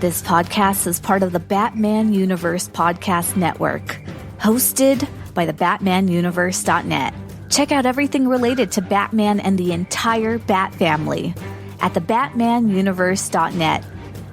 This podcast is part of the Batman Universe Podcast Network, hosted by the BatmanUniverse.net. Check out everything related to Batman and the entire Bat family at the BatmanUniverse.net,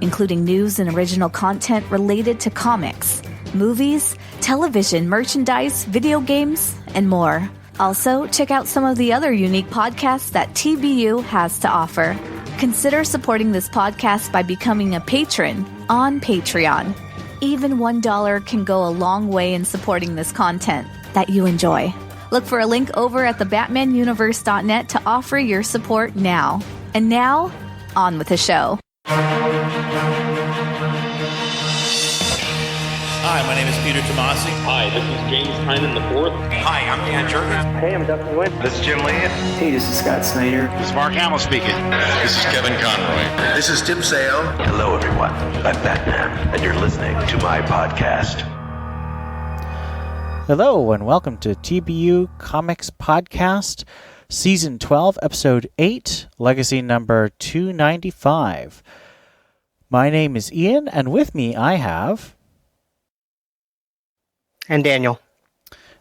including news and original content related to comics, movies, television, merchandise, video games, and more. Also, check out some of the other unique podcasts that TBU has to offer. Consider supporting this podcast by becoming a patron on Patreon. Even $1 can go a long way in supporting this content that you enjoy. Look for a link over at thebatmanuniverse.net to offer your support now. And now, on with the show. Hi, my name is Peter Tomasi. Hi, this is James Tynan IV. Hi, I'm Dan Jurgens. Hey, I'm Dustin Wynn. This is Jim Lee. Hey, this is Scott Snyder. This is Mark Hamill speaking. This is Kevin Conroy. This is Tim Sale. Hello, everyone. I'm Batman, and you're listening to my podcast. Hello, and welcome to TBU Comics Podcast, Season 12, Episode 8, Legacy number 295. My name is Ian, and with me I have... And Daniel.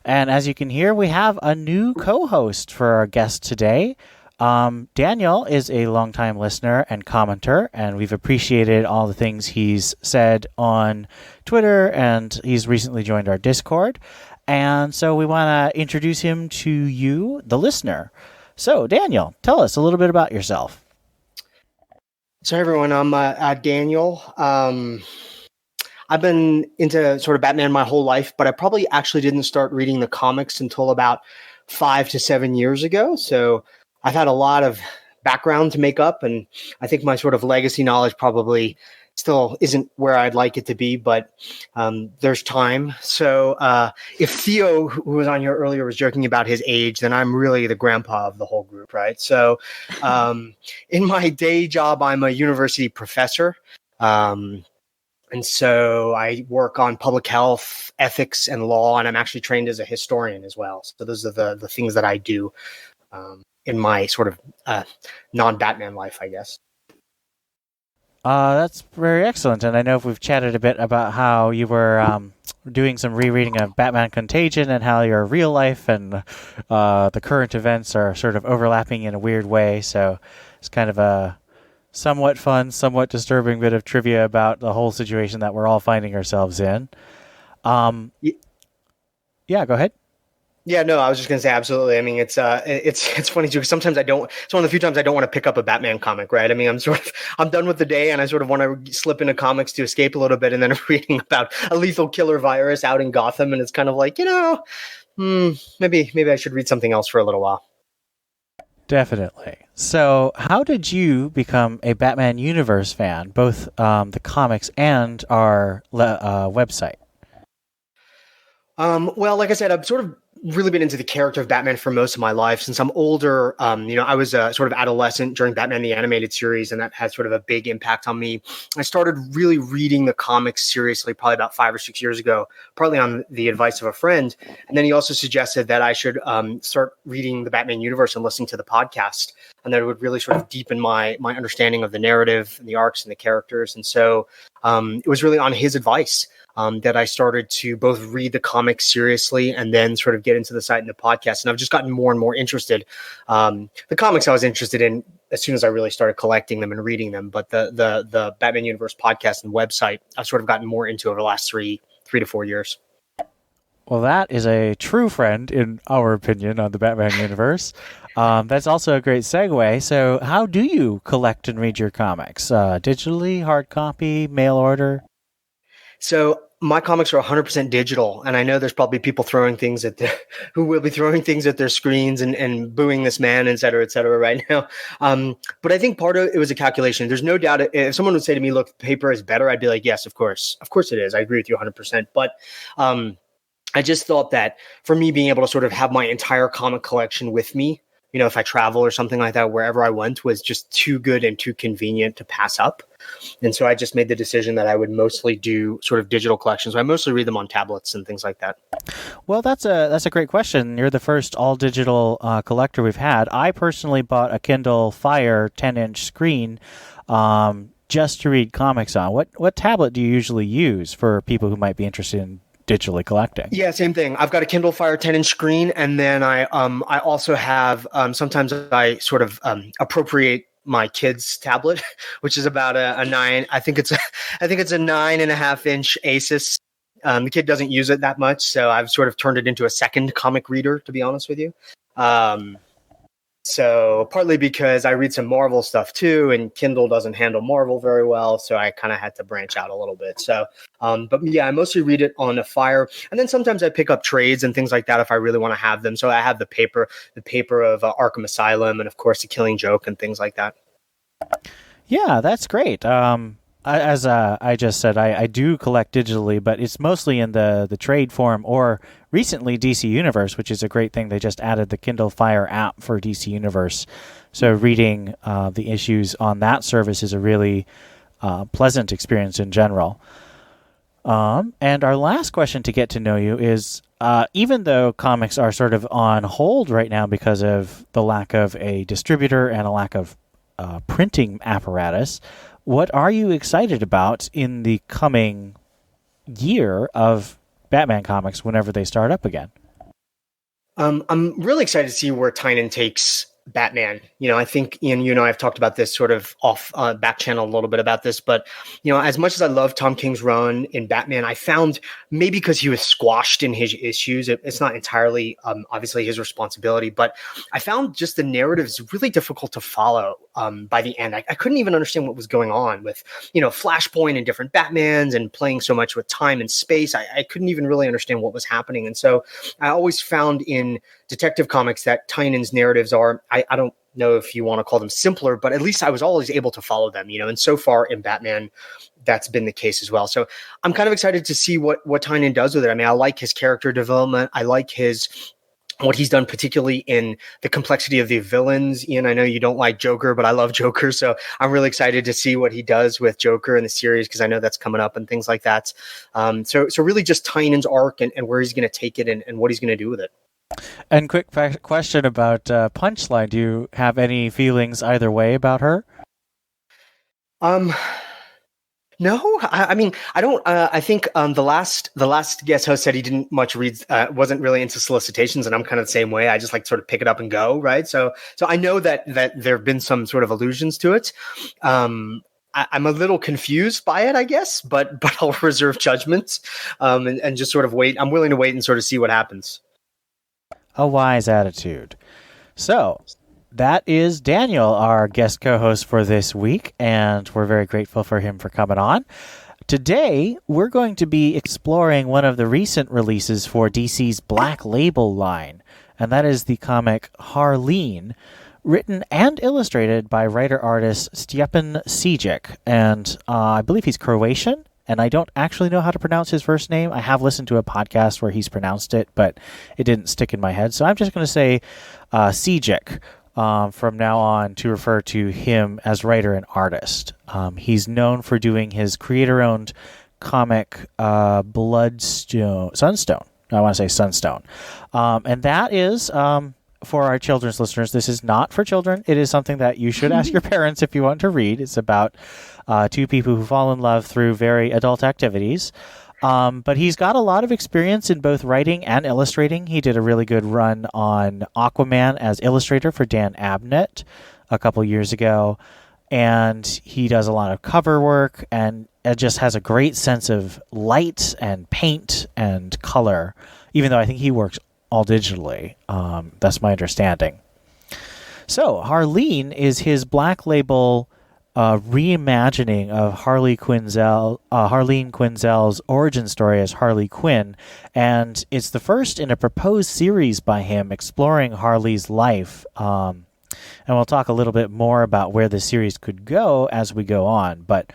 And as you can hear, we have a new co-host for our guest today. Daniel is a longtime listener and commenter, and we've appreciated all the things he's said on Twitter, and he's recently joined our Discord. And so we want to introduce him to you, the listener. So, Daniel, tell us a little bit about yourself. So, everyone, I'm Daniel. I've been into sort of Batman my whole life, but I probably actually didn't start reading the comics until about 5 to 7 years ago. So I've had a lot of background to make up, and I think my sort of legacy knowledge probably still isn't where I'd like it to be, but there's time. So if Theo, who was on here earlier, was joking about his age, then I'm really the grandpa of the whole group, right? So in my day job, I'm a university professor. And so I work on public health, ethics, and law, and I'm actually trained as a historian as well. So those are the things that I do in my sort of non-Batman life, I guess. That's very excellent. And I know we've chatted a bit about how you were doing some rereading of Batman Contagion and how your real life and the current events are sort of overlapping in a weird way. So it's kind of a somewhat fun, somewhat disturbing bit of trivia about the whole situation that we're all finding ourselves in. Yeah, go ahead. Yeah, no, I was just going to say absolutely. I mean, it's funny too, because sometimes it's one of the few times I don't want to pick up a Batman comic, right? I mean, I'm done with the day and I sort of want to slip into comics to escape a little bit, and then I'm reading about a lethal killer virus out in Gotham, and it's kind of like, maybe I should read something else for a little while. Definitely. So how did you become a Batman Universe fan, both the comics and our website? Well, like I said, I've sort of really been into the character of Batman for most of my life. Since I'm older, I was a sort of adolescent during Batman the Animated Series, and that had sort of a big impact on me. I started really reading the comics seriously probably about 5 or 6 years ago, partly on the advice of a friend. And then he also suggested that I should start reading the Batman universe and listening to the podcast, and that it would really sort of deepen my understanding of the narrative and the arcs and the characters. And so it was really on his advice that I started to both read the comics seriously and then sort of get into the site and the podcast. And I've just gotten more and more interested. The comics I was interested in as soon as I really started collecting them and reading them. But the Batman Universe podcast and website, I've sort of gotten more into over the last three to 4 years. Well, that is a true friend, in our opinion, on the Batman Universe. That's also a great segue. So how do you collect and read your comics? Digitally, hard copy, mail order? So my comics are 100% digital, and I know there's probably people throwing things who will be throwing things at their screens and booing this man, et cetera, right now. But I think part of it was a calculation. There's no doubt if someone would say to me, look, paper is better, I'd be like, yes, of course it is. I agree with you 100%. But I just thought that for me, being able to sort of have my entire comic collection with me, if I travel or something like that, wherever I went, was just too good and too convenient to pass up. And so I just made the decision that I would mostly do sort of digital collections. I mostly read them on tablets and things like that. Well, that's a great question. You're the first all digital collector we've had. I personally bought a Kindle Fire 10-inch screen just to read comics on. What tablet do you usually use for people who might be interested in digitally collecting? Yeah, same thing. I've got a Kindle Fire 10-inch screen, and then I also have sometimes I sort of appropriate my kid's tablet, which is about a 9. I think it's a 9.5-inch Asus. The kid doesn't use it that much, so I've sort of turned it into a second comic reader, to be honest with you. So partly because I read some Marvel stuff too, and Kindle doesn't handle Marvel very well, so I kind of had to branch out a little bit. So, but yeah, I mostly read it on a Fire, and then sometimes I pick up trades and things like that if I really want to have them. So I have the paper of Arkham Asylum, and of course the Killing Joke and things like that. Yeah, that's great. As I just said, I do collect digitally, but it's mostly in the trade form, or recently DC Universe, which is a great thing. They just added the Kindle Fire app for DC Universe. So reading the issues on that service is a really pleasant experience in general. And our last question to get to know you is, even though comics are sort of on hold right now because of the lack of a distributor and a lack of printing apparatus, what are you excited about in the coming year of Batman comics whenever they start up again? I'm really excited to see where Tynion takes Batman. I think Ian, you and I have talked about this sort of off back channel a little bit about this, but as much as I love Tom King's run in Batman, I found maybe because he was squashed in his issues, it's not entirely obviously his responsibility, but I found just the narratives really difficult to follow by the end. I couldn't even understand what was going on with Flashpoint and different Batmans and playing so much with time and space. I couldn't even really understand what was happening, and so I always found in Detective Comics that Tynion's narratives are, I don't know if you want to call them simpler, but at least I was always able to follow them, and so far in Batman, that's been the case as well. So I'm kind of excited to see what Tynion does with it. I mean, I like his character development. I like what he's done, particularly in the complexity of the villains. Ian, I know you don't like Joker, but I love Joker. So I'm really excited to see what he does with Joker in the series, because I know that's coming up and things like that. So really just Tynion's arc and where he's going to take it and what he's going to do with it. And quick question about Punchline. Do you have any feelings either way about her? No, I mean, I don't. I think the last guest host said he didn't much read, wasn't really into solicitations, and I'm kind of the same way. I just like sort of pick it up and go, right? So I know that there have been some sort of allusions to it. I'm a little confused by it, I guess, but I'll reserve judgment and just sort of wait. I'm willing to wait and sort of see what happens. A wise attitude. So that is Daniel, our guest co-host for this week, and we're very grateful for him for coming on. Today, we're going to be exploring one of the recent releases for DC's Black Label line, and that is the comic Harleen, written and illustrated by writer-artist Stjepan Sejic, and I believe he's Croatian. And I don't actually know how to pronounce his first name. I have listened to a podcast where he's pronounced it, but it didn't stick in my head. So I'm just going to say Sejic from now on to refer to him as writer and artist. He's known for doing his creator-owned comic Sunstone. I want to say Sunstone. And that is, for our children's listeners, this is not for children. It is something that you should ask your parents if you want to read. It's about two people who fall in love through very adult activities. But he's got a lot of experience in both writing and illustrating. He did a really good run on Aquaman as illustrator for Dan Abnett a couple years ago. And he does a lot of cover work, and it just has a great sense of light and paint and color, even though I think he works all digitally. That's my understanding. So Harleen is his Black Label reimagining of Harleen Quinzel's origin story as Harley Quinn, and it's the first in a proposed series by him exploring Harley's life. And we'll talk a little bit more about where the series could go as we go on. But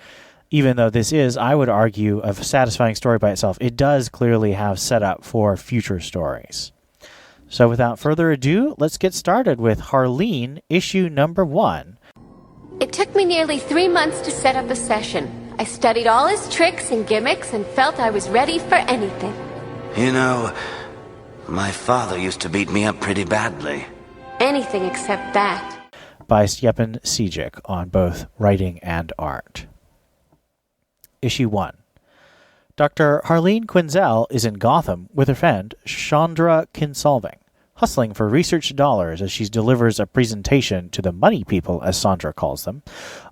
even though this is, I would argue, a satisfying story by itself, it does clearly have setup for future stories. So without further ado, let's get started with Harleen, issue number 1. It took me nearly 3 months to set up a session. I studied all his tricks and gimmicks and felt I was ready for anything. You know, my father used to beat me up pretty badly. Anything except that. By Stjepan Sejic on both writing and art. Issue 1. Dr. Harleen Quinzel is in Gotham with her friend Chandra Kinsolving, hustling for research dollars as she delivers a presentation to the money people, as Sandra calls them,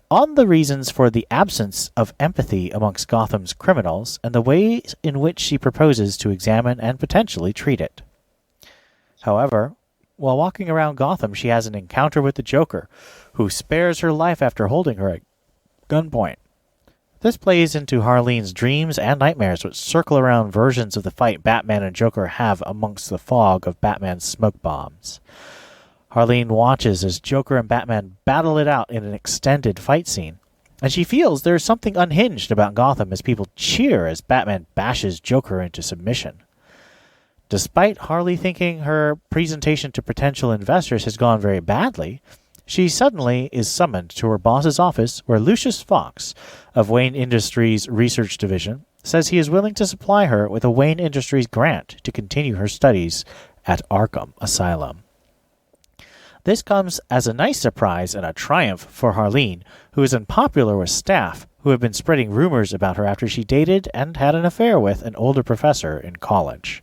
on the reasons for the absence of empathy amongst Gotham's criminals and the ways in which she proposes to examine and potentially treat it. However, while walking around Gotham, she has an encounter with the Joker, who spares her life after holding her at gunpoint. This plays into Harleen's dreams and nightmares, which circle around versions of the fight Batman and Joker have amongst the fog of Batman's smoke bombs. Harleen watches as Joker and Batman battle it out in an extended fight scene, and she feels there is something unhinged about Gotham as people cheer as Batman bashes Joker into submission. Despite Harley thinking her presentation to potential investors has gone very badly, she suddenly is summoned to her boss's office where Lucius Fox of Wayne Industries Research Division says he is willing to supply her with a Wayne Industries grant to continue her studies at Arkham Asylum. This comes as a nice surprise and a triumph for Harleen, who is unpopular with staff who have been spreading rumors about her after she dated and had an affair with an older professor in college.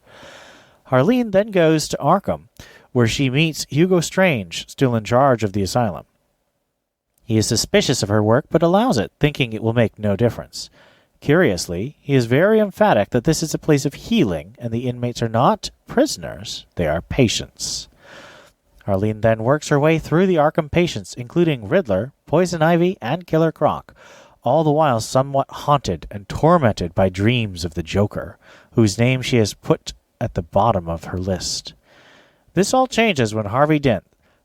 Harleen then goes to Arkham, where she meets Hugo Strange, still in charge of the asylum. He is suspicious of her work, but allows it, thinking it will make no difference. Curiously, he is very emphatic that this is a place of healing, and the inmates are not prisoners, they are patients. Harleen then works her way through the Arkham patients, including Riddler, Poison Ivy, and Killer Croc, all the while somewhat haunted and tormented by dreams of the Joker, whose name she has put at the bottom of her list. This all changes when Harvey Dent,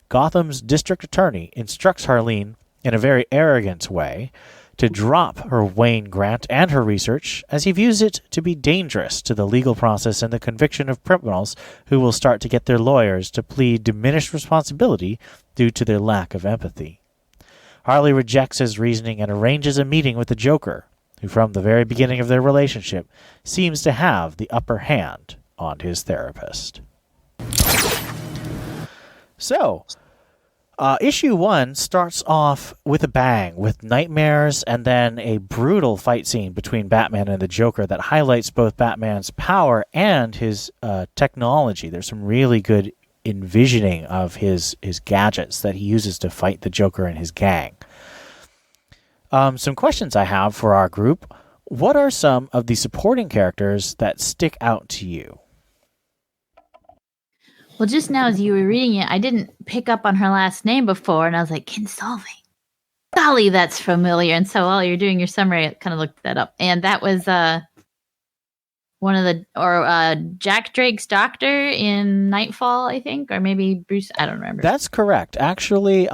Gotham's district attorney, instructs Harleen, in a very arrogant way, to drop her Wayne grant and her research, as he views it to be dangerous to the legal process and the conviction of criminals who will start to get their lawyers to plead diminished responsibility due to their lack of empathy. Harley rejects his reasoning and arranges a meeting with the Joker, who from the very beginning of their relationship seems to have the upper hand on his therapist. So, issue 1 starts off with a bang, with nightmares and then a brutal fight scene between Batman and the Joker that highlights both Batman's power and his technology. There's some really good envisioning of his gadgets that he uses to fight the Joker and his gang. Some questions I have for our group. What are some of the supporting characters that stick out to you? Well, just now as you were reading it, I didn't pick up on her last name before, and I was like, Kinsolving. Golly, that's familiar. And so while you're doing your summary, I kind of looked that up. And that was one of the, Jack Drake's doctor in Nightfall, I think, or maybe Bruce, I don't remember. That's correct. Actually,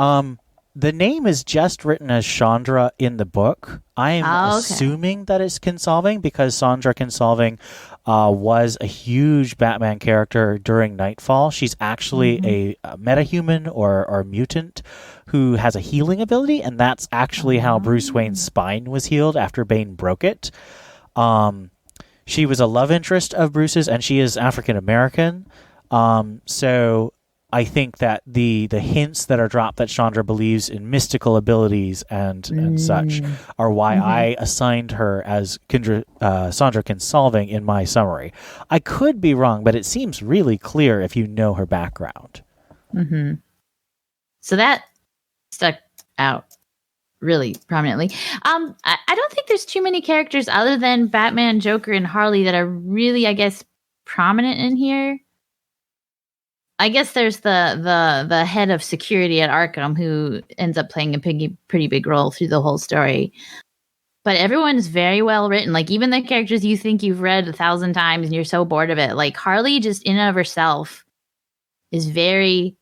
the name is just written as Chandra in the book. I'm assuming that it's Kinsolving because Chandra Kinsolving was a huge Batman character during Nightfall. She's actually a metahuman or mutant who has a healing ability, and that's actually how Bruce Wayne's spine was healed after Bane broke it. She was a love interest of Bruce's, and she is African American. So I think that the hints that are dropped that Chandra believes in mystical abilities and such are why I assigned her as Chandra Kinsolving in my summary. I could be wrong, but it seems really clear if you know her background. Mm-hmm. So that stuck out really prominently. I don't think there's too many characters other than Batman, Joker, and Harley that are really, I guess, prominent in here. I guess there's the head of security at Arkham who ends up playing a pretty big role through the whole story. But everyone is very well written. Like, even the characters you think you've read 1,000 times and you're so bored of it. Like, Harley just in and of herself is very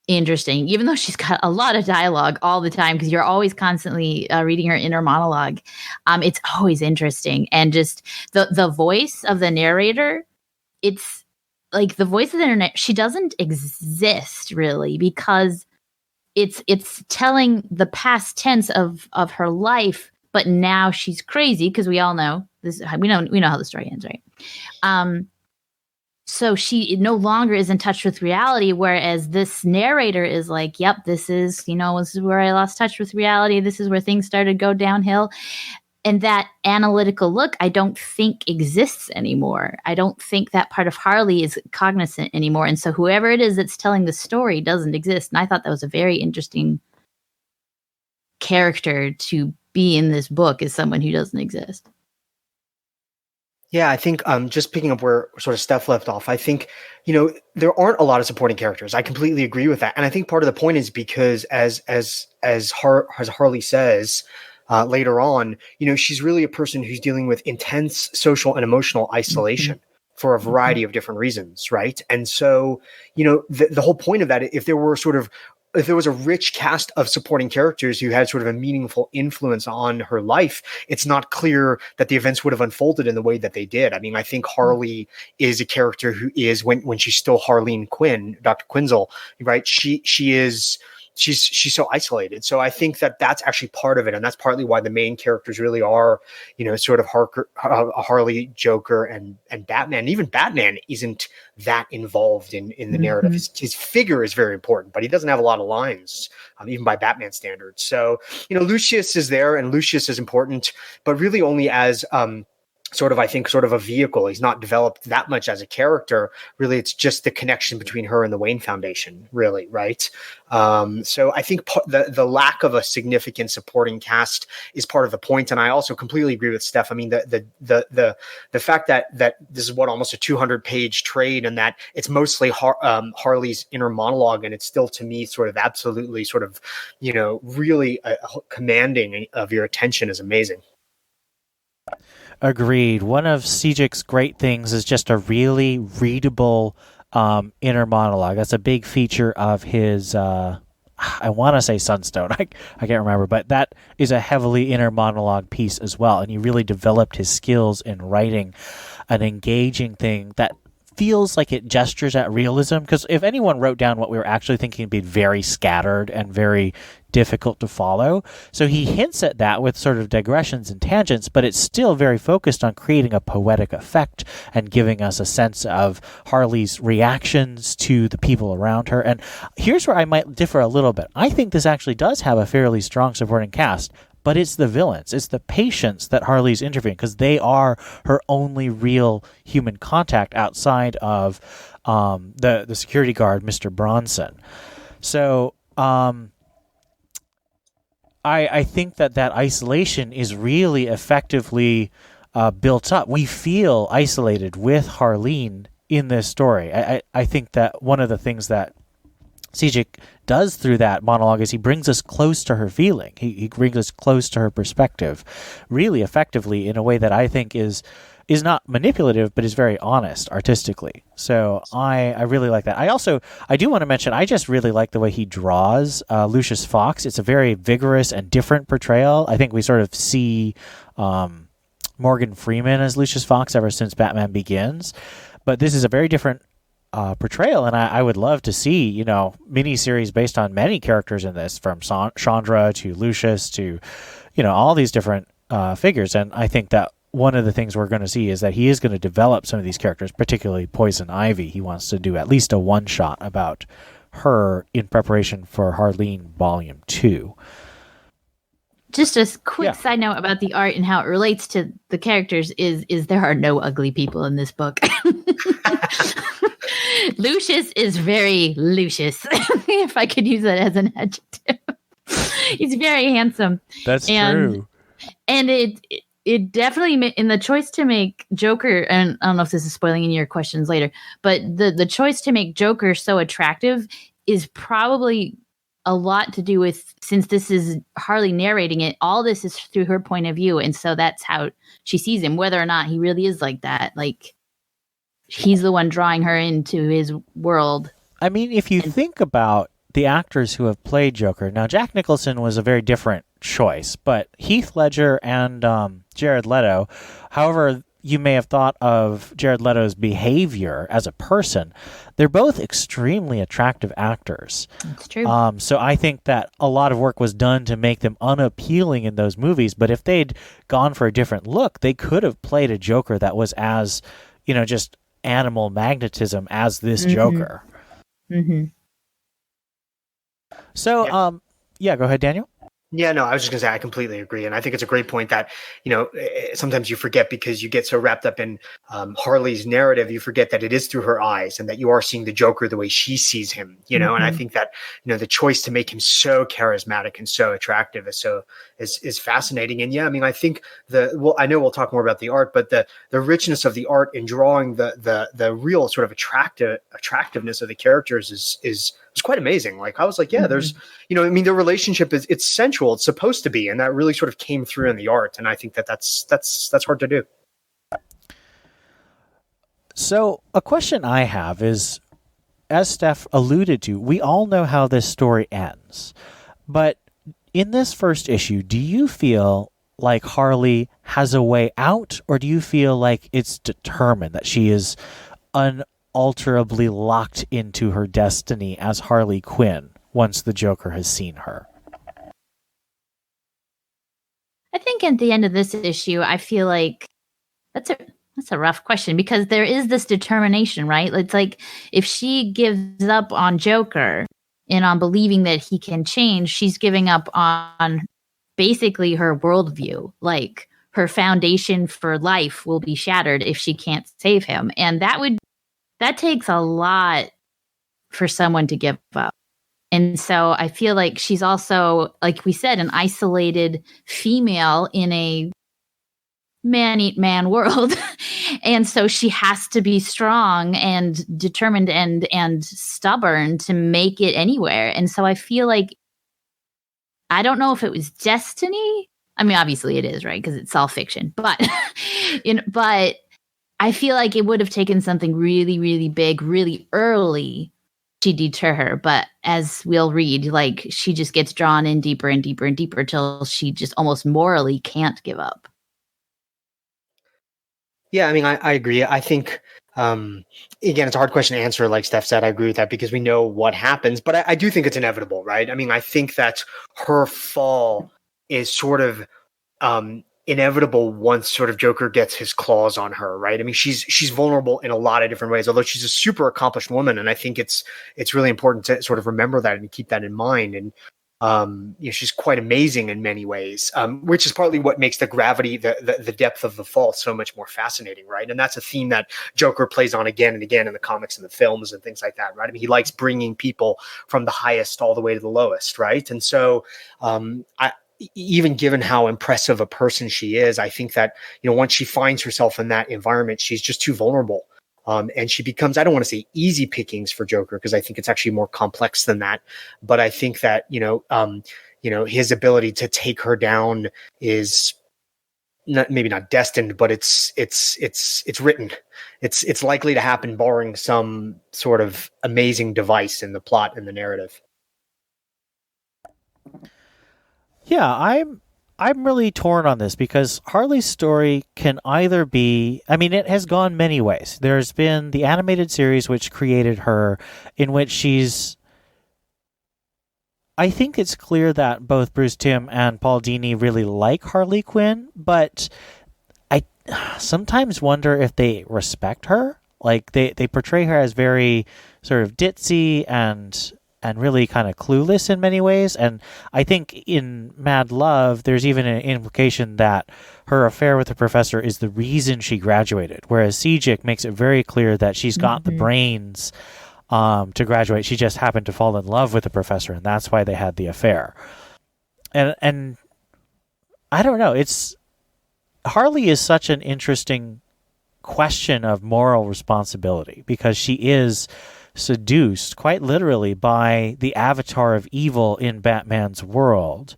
interesting, even though she's got a lot of dialogue all the time because you're always constantly reading her inner monologue. It's always interesting. And just the voice of the narrator, it's like the voice of the internet, she doesn't exist really because it's telling the past tense of her life, but now she's crazy because we all know this. We know how the story ends, right? So she no longer is in touch with reality, whereas this narrator is like, yep, this is where I lost touch with reality. This is where things started to go downhill. And that analytical look, I don't think exists anymore. I don't think that part of Harley is cognizant anymore. And so whoever it is that's telling the story doesn't exist. And I thought that was a very interesting character to be in this book, as someone who doesn't exist. Yeah, I think just picking up where sort of Steph left off, I think, there aren't a lot of supporting characters. I completely agree with that. And I think part of the point is because as Harley says later on, she's really a person who's dealing with intense social and emotional isolation for a variety of different reasons, right? And so, the whole point of that, if there was a rich cast of supporting characters who had sort of a meaningful influence on her life, it's not clear that the events would have unfolded in the way that they did. I mean, I think Harley is a character who is, when she's still Harleen Quinn, Dr. Quinzel, right? She's so isolated. So I think that that's actually part of it. And that's partly why the main characters really are, sort of Harley, Joker, and Batman. And even Batman isn't that involved in the narrative. His figure is very important, but he doesn't have a lot of lines, even by Batman standards. So, Lucius is there, and Lucius is important, but really only as sort of a vehicle. He's not developed that much as a character. Really, it's just the connection between her and the Wayne Foundation, really, right? So I think the lack of a significant supporting cast is part of the point. And I also completely agree with Steph. I mean, the fact that this is almost a 200-page trade, and that it's mostly Harley's inner monologue, and it's still, to me, sort of absolutely sort of, really commanding of your attention is amazing. Agreed. One of Sejik's great things is just a really readable inner monologue. That's a big feature of his, I want to say Sunstone. I can't remember, but that is a heavily inner monologue piece as well. And he really developed his skills in writing an engaging thing that feels like it gestures at realism, because if anyone wrote down what we were actually thinking, it'd be very scattered and very difficult to follow. So he hints at that with sort of digressions and tangents, but it's still very focused on creating a poetic effect and giving us a sense of Harley's reactions to the people around her. And here's where I might differ a little bit. I think this actually does have a fairly strong supporting cast, but it's the villains. It's the patients that Harley's interviewing, because they are her only real human contact outside of the security guard, Mr. Bronson. So I think that isolation is really effectively built up. We feel isolated with Harleen in this story. I think that one of the things that Sejik does through that monologue is he brings us close to her feeling. He brings us close to her perspective really effectively in a way that I think is not manipulative, but is very honest artistically. So I really like that. I do want to mention, I just really like the way he draws Lucius Fox. It's a very vigorous and different portrayal. I think we sort of see Morgan Freeman as Lucius Fox ever since Batman Begins. But this is a very different portrayal, and I would love to see, miniseries based on many characters in this, from Chandra to Lucius to, all these different figures. And I think that one of the things we're going to see is that he is going to develop some of these characters, particularly Poison Ivy. He wants to do at least a one-shot about her in preparation for Harleen Volume 2. Just a quick side note about the art and how it relates to the characters is there are no ugly people in this book. Lucius is very Lucius, if I could use that as an adjective. He's very handsome. That's true. And it definitely, in the choice to make Joker, and I don't know if this is spoiling any of your questions later, but the choice to make Joker so attractive is probably a lot to do with, since this is Harley narrating it, all this is through her point of view. And so that's how she sees him, whether or not he really is like that. Like, he's the one drawing her into his world. I mean, if you think about the actors who have played Joker, now Jack Nicholson was a very different choice, but Heath Ledger and Jared Leto, however you may have thought of Jared Leto's behavior as a person, they're both extremely attractive actors. That's true. So I think that a lot of work was done to make them unappealing in those movies, but if they'd gone for a different look, they could have played a Joker that was as, just animal magnetism as this Joker. Mm-hmm. So, go ahead, Daniel. Yeah, no, I was just gonna say I completely agree, and I think it's a great point that sometimes you forget because you get so wrapped up in Harley's narrative, you forget that it is through her eyes, and that you are seeing the Joker the way she sees him. And I think that the choice to make him so charismatic and so attractive is fascinating. And yeah, I mean, I think I know we'll talk more about the art, but the richness of the art in drawing the real sort of attractiveness of the characters is quite amazing. Like I was like, yeah, there's I mean, their relationship it's central. It's supposed to be, and that really sort of came through in the art. And I think that's hard to do. So a question I have is, as Steph alluded to, we all know how this story ends. But in this first issue, do you feel like Harley has a way out, or do you feel like it's determined that she is unalterably locked into her destiny as Harley Quinn once the Joker has seen her? I think at the end of this issue, I feel like that's a rough question, because there is this determination, right? It's like if she gives up on Joker and on believing that he can change, she's giving up on basically her worldview. Like her foundation for life will be shattered if she can't save him. And that takes a lot for someone to give up. And so I feel like she's also, like we said, an isolated female in a man-eat-man world. And so she has to be strong and determined and stubborn to make it anywhere. And so I feel like, I don't know if it was destiny. I mean, obviously it is, right? Because it's all fiction. But but I feel like it would have taken something really, really big, really early to deter her. But as we'll read, like she just gets drawn in deeper and deeper and deeper till she just almost morally can't give up. Yeah, I mean, I agree. I think, again, it's a hard question to answer. Like Steph said, I agree with that because we know what happens, but I do think it's inevitable, right? I mean, I think that her fall is sort of inevitable once sort of Joker gets his claws on her, right? I mean, she's vulnerable in a lot of different ways, although she's a super accomplished woman, and I think it's really important to sort of remember that and keep that in mind. And she's quite amazing in many ways, which is partly what makes the gravity, the depth of the fall so much more fascinating, right? And that's a theme that Joker plays on again and again in the comics and the films and things like that, right? I mean, he likes bringing people from the highest all the way to the lowest, right? And so, even given how impressive a person she is, I think that, once she finds herself in that environment, she's just too vulnerable. And she becomes, I don't want to say easy pickings for Joker, because I think it's actually more complex than that. But I think that, his ability to take her down is maybe not destined, but it's written. It's likely to happen, barring some sort of amazing device in the plot and the narrative. Yeah, I'm really torn on this because Harley's story can either be, I mean, it has gone many ways. There's been the animated series which created her, in which I think it's clear that both Bruce Timm and Paul Dini really like Harley Quinn, but I sometimes wonder if they respect her. Like they portray her as very sort of ditzy and really kind of clueless in many ways. And I think in Mad Love, there's even an implication that her affair with the professor is the reason she graduated, whereas Sejic makes it very clear that she's got the brains to graduate. She just happened to fall in love with the professor, and that's why they had the affair. And I don't know. Harley is such an interesting question of moral responsibility, because she is seduced quite literally by the avatar of evil in Batman's world.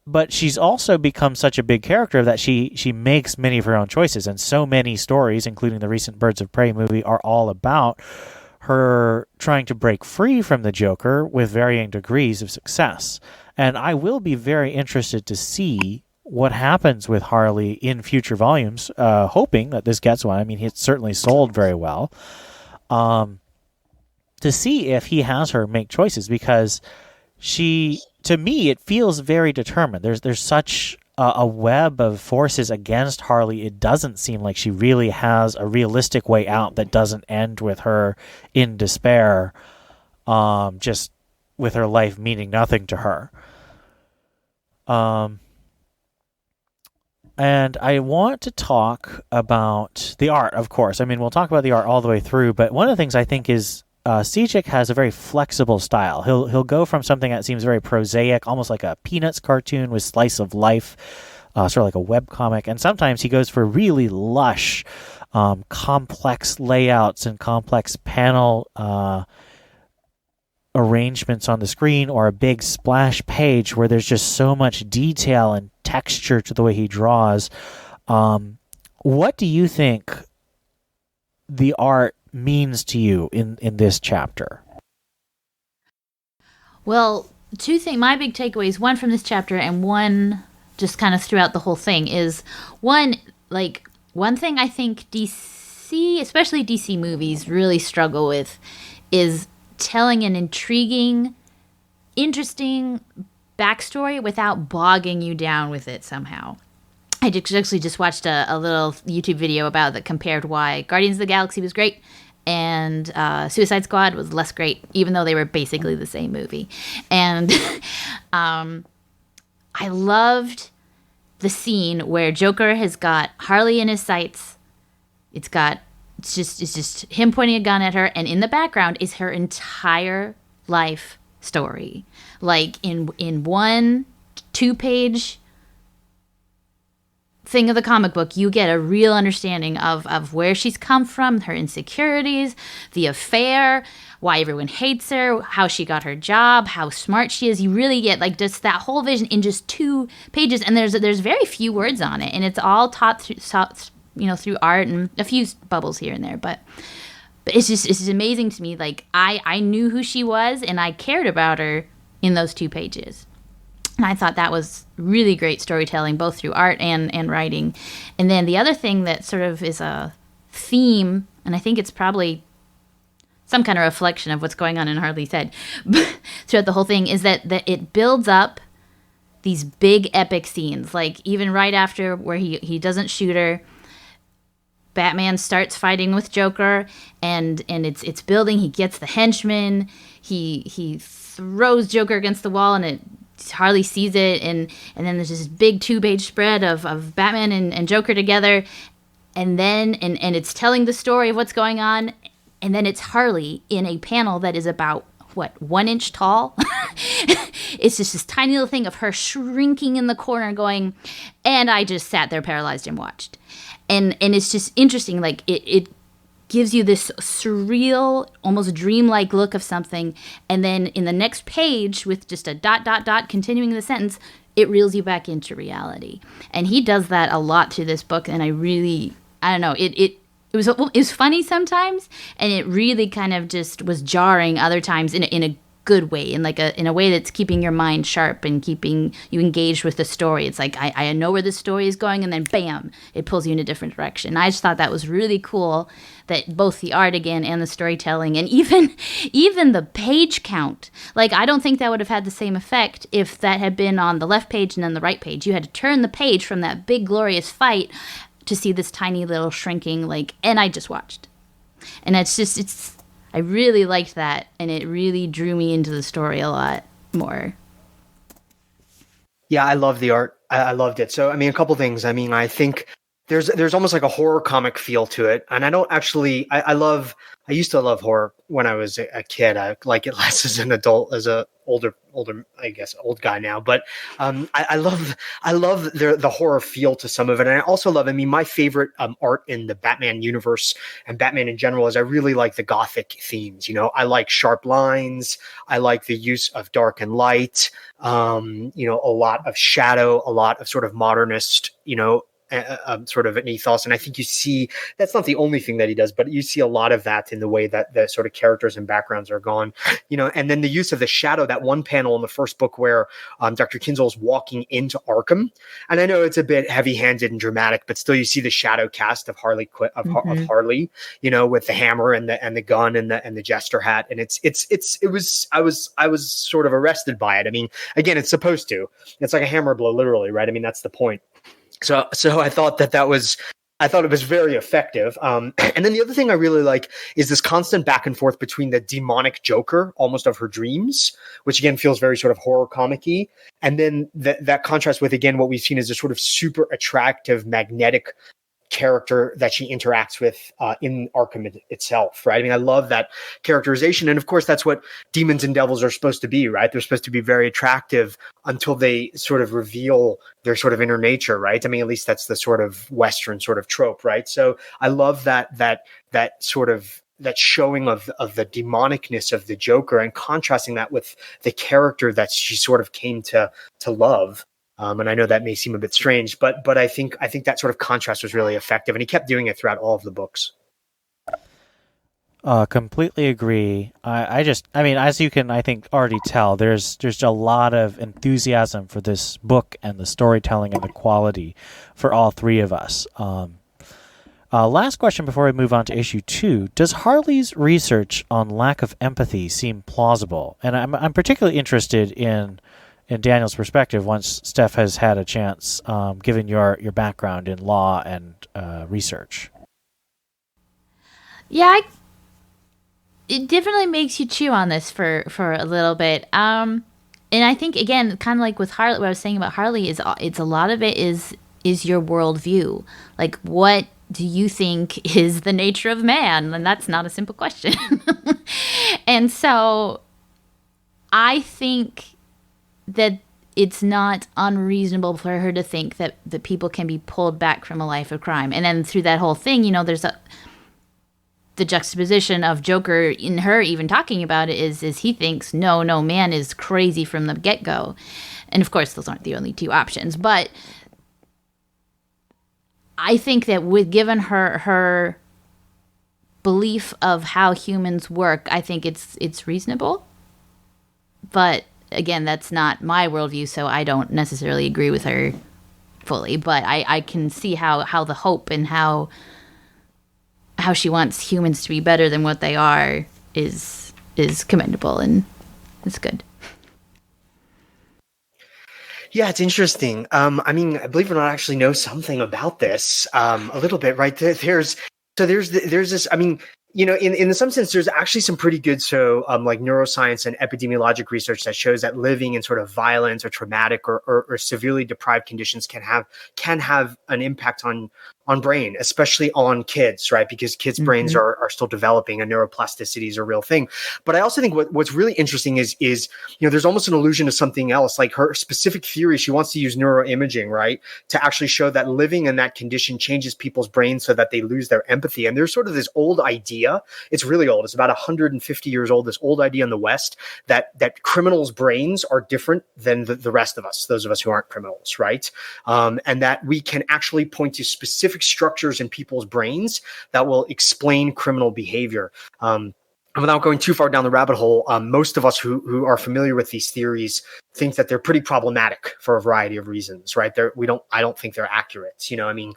But she's also become such a big character that she makes many of her own choices, and so many stories, including the recent Birds of Prey movie, are all about her trying to break free from the Joker with varying degrees of success. And I will be very interested to see what happens with Harley in future volumes, hoping that this gets one. I mean, it's certainly sold very well. To see if he has her make choices, because to me, it feels very determined. There's such a web of forces against Harley. It doesn't seem like she really has a realistic way out that doesn't end with her in despair, just with her life meaning nothing to her. And I want to talk about the art, of course. I mean, we'll talk about the art all the way through, but one of the things I think is Sejic has a very flexible style. He'll go from something that seems very prosaic, almost like a Peanuts cartoon with slice of life, sort of like a web comic, and sometimes he goes for really lush, complex layouts and complex panel arrangements on the screen, or a big splash page where there's just so much detail and texture to the way he draws. What do you think the art means to you in this chapter? Well, two things. My big takeaways, one from this chapter and one just kind of throughout the whole thing, is one thing I think DC, especially DC movies, really struggle with is telling an intriguing, interesting backstory without bogging you down with it somehow. I actually just watched a little YouTube video about that compared why Guardians of the Galaxy was great and Suicide Squad was less great, even though they were basically the same movie. And I loved the scene where Joker has got Harley in his sights. It's just him pointing a gun at her, and in the background is her entire life story. Like in one 2-page thing of the comic book, you get a real understanding of where she's come from, her insecurities, the affair, why everyone hates her, how she got her job, how smart she is. You really get like just that whole vision in just 2 pages, and there's very few words on it, and it's all taught through art and a few bubbles here and there, but it's just amazing to me. Like I knew who she was and I cared about her in those 2 pages. And I thought that was really great storytelling, both through art and writing. And then the other thing that sort of is a theme, and I think it's probably some kind of reflection of what's going on in Harley's head throughout the whole thing, is that it builds up these big epic scenes. Like even right after where he doesn't shoot her, Batman starts fighting with Joker, and it's building. He gets the henchman. He throws Joker against the wall, and Harley sees it, and then there's this big 2-page spread of Batman and Joker together, and then and it's telling the story of what's going on, and then it's Harley in a panel that is about 1 inch tall. It's just this tiny little thing of her shrinking in the corner going, and I just sat there paralyzed and watched. And it's just interesting, like it gives you this surreal, almost dreamlike look of something, and then in the next page, with just a ... continuing the sentence, it reels you back into reality. And he does that a lot through this book, and I don't know, it was funny sometimes, and it really kind of just was jarring other times in a good way, in a way that's keeping your mind sharp and keeping you engaged with the story. It's like I know where the story is going, and then bam, it pulls you in a different direction. I just thought that was really cool, that both the art again and the storytelling, and even the page count. Like I don't think that would have had the same effect if that had been on the left page and then the right page. You had to turn the page from that big glorious fight to see this tiny little shrinking, and I just watched. And I really liked that, and it really drew me into the story a lot more. Yeah, I love the art. I loved it. So, I mean, a couple things. I mean, I think there's almost like a horror comic feel to it. And I don't actually, I used to love horror when I was a kid. I like it less as an adult, as a older, I guess, old guy now. But I love the horror feel to some of it. And I also love, I mean, my favorite art in the Batman universe and Batman in general is I really like the Gothic themes. I like sharp lines. I like the use of dark and light, a lot of shadow, a lot of sort of modernist, sort of an ethos. And I think you see that's not the only thing that he does, but you see a lot of that in the way that the sort of characters and backgrounds are gone, and then the use of the shadow, that one panel in the first book where Dr. Kinzel's walking into Arkham. And I know it's a bit heavy handed and dramatic, but still you see the shadow cast of Harley, of Harley, with the hammer and the gun and the jester hat. And I was sort of arrested by it. I mean, again, it's supposed to, it's like a hammer blow, literally, right? I mean, that's the point. So I thought that was I thought it was very effective. And then the other thing I really like is this constant back and forth between the demonic Joker, almost of her dreams, which again feels very sort of horror comic-y, and then that contrast with, again, what we've seen as a sort of super attractive, magnetic character that she interacts with in Arkham itself, right? I mean, I love that characterization. And of course, that's what demons and devils are supposed to be, right? They're supposed to be very attractive until they sort of reveal their sort of inner nature, right? I mean, at least that's the sort of Western sort of trope, right? So I love that sort of that showing of the demonicness of the Joker and contrasting that with the character that she sort of came to love. And I know that may seem a bit strange, but I think that sort of contrast was really effective, and he kept doing it throughout all of the books. Completely agree. I mean, as you can, I think, already tell, there's a lot of enthusiasm for this book and the storytelling and the quality for all three of us. Last question before we move on to issue 2. Does Harley's research on lack of empathy seem plausible? And I'm particularly interested in Daniel's perspective once Steph has had a chance, given your background in law and research. Yeah, it definitely makes you chew on this for a little bit. And I think, again, kind of like with Harley, what I was saying about Harley is it's a lot of it is your worldview. Like, what do you think is the nature of man? And that's not a simple question. And so I think that it's not unreasonable for her to think that the people can be pulled back from a life of crime. And then through that whole thing, there's the juxtaposition of Joker in her even talking about it is he thinks, no, man is crazy from the get-go. And of course, those aren't the only two options. But I think that given her belief of how humans work, I think it's reasonable. But again, that's not my worldview, so I don't necessarily agree with her fully. But I can see how the hope and how she wants humans to be better than what they are is commendable, and it's good. Yeah, it's interesting. I mean, I believe it or not, I actually know something about this a little bit, right? There's this. I mean, in some sense, there's actually some pretty good like neuroscience and epidemiologic research that shows that living in sort of violent or traumatic or severely deprived conditions can have an impact on brain, especially on kids, right? Because kids' brains are still developing, and neuroplasticity is a real thing. But I also think what's really interesting is there's almost an allusion to something else. Like her specific theory, she wants to use neuroimaging, right, to actually show that living in that condition changes people's brains so that they lose their empathy. And there's sort of this old idea. It's really old. It's about 150 years old. This old idea in the West that criminals' brains are different than the rest of us, those of us who aren't criminals, right? And that we can actually point to specific structures in people's brains that will explain criminal behavior. Without going too far down the rabbit hole, most of us who are familiar with these theories think that they're pretty problematic for a variety of reasons, right? I don't think they're accurate. I mean,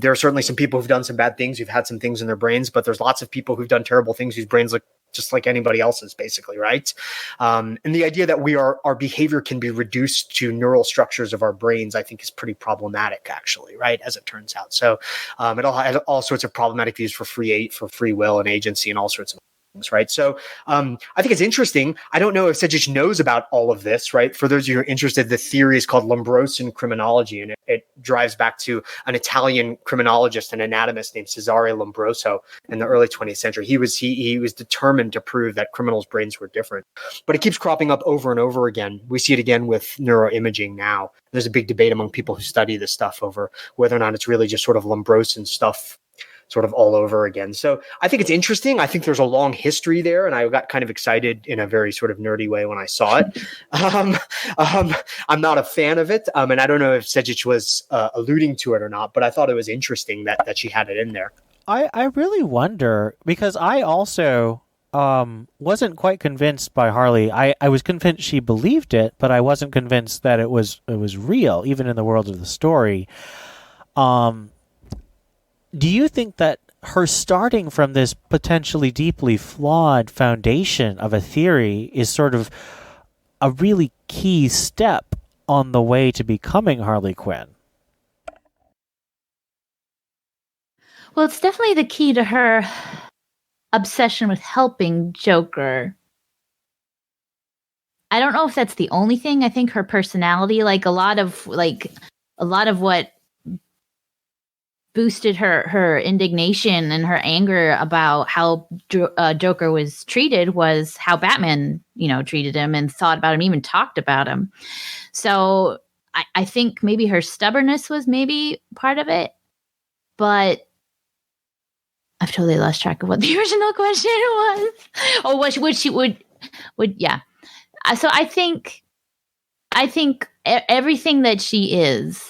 there are certainly some people who've done some bad things, who've had some things in their brains, but there's lots of people who've done terrible things whose brains look just like anybody else's, basically, right? And the idea that our behavior can be reduced to neural structures of our brains, I think, is pretty problematic, actually, right? As it turns out. So it all has all sorts of problematic views for free will and agency and all sorts of things, right? So I think it's interesting. I don't know if Sedgwick knows about all of this, right? For those of you who are interested, the theory is called Lombrosan criminology, and it drives back to an Italian criminologist and anatomist named Cesare Lombroso in the early 20th century. He was determined to prove that criminals' brains were different. But it keeps cropping up over and over again. We see it again with neuroimaging now. There's a big debate among people who study this stuff over whether or not it's really just sort of Lombrosan stuff sort of all over again. So I think it's interesting. I think there's a long history there, and I got kind of excited in a very sort of nerdy way when I saw it. I'm not a fan of it, and I don't know if Sedgwick was alluding to it or not, but I thought it was interesting that she had it in there. I really wonder, because I also wasn't quite convinced by Harley. I was convinced she believed it, but I wasn't convinced that it was real, even in the world of the story. Do you think that her starting from this potentially deeply flawed foundation of a theory is sort of a really key step on the way to becoming Harley Quinn? Well, it's definitely the key to her obsession with helping Joker. I don't know if that's the only thing. I think her personality, like a lot of what boosted her indignation and her anger about how Joker was treated was how Batman, treated him and thought about him, even talked about him. So I think maybe her stubbornness was maybe part of it, but I've totally lost track of what the original question was. Oh, would yeah. So I think everything that she is.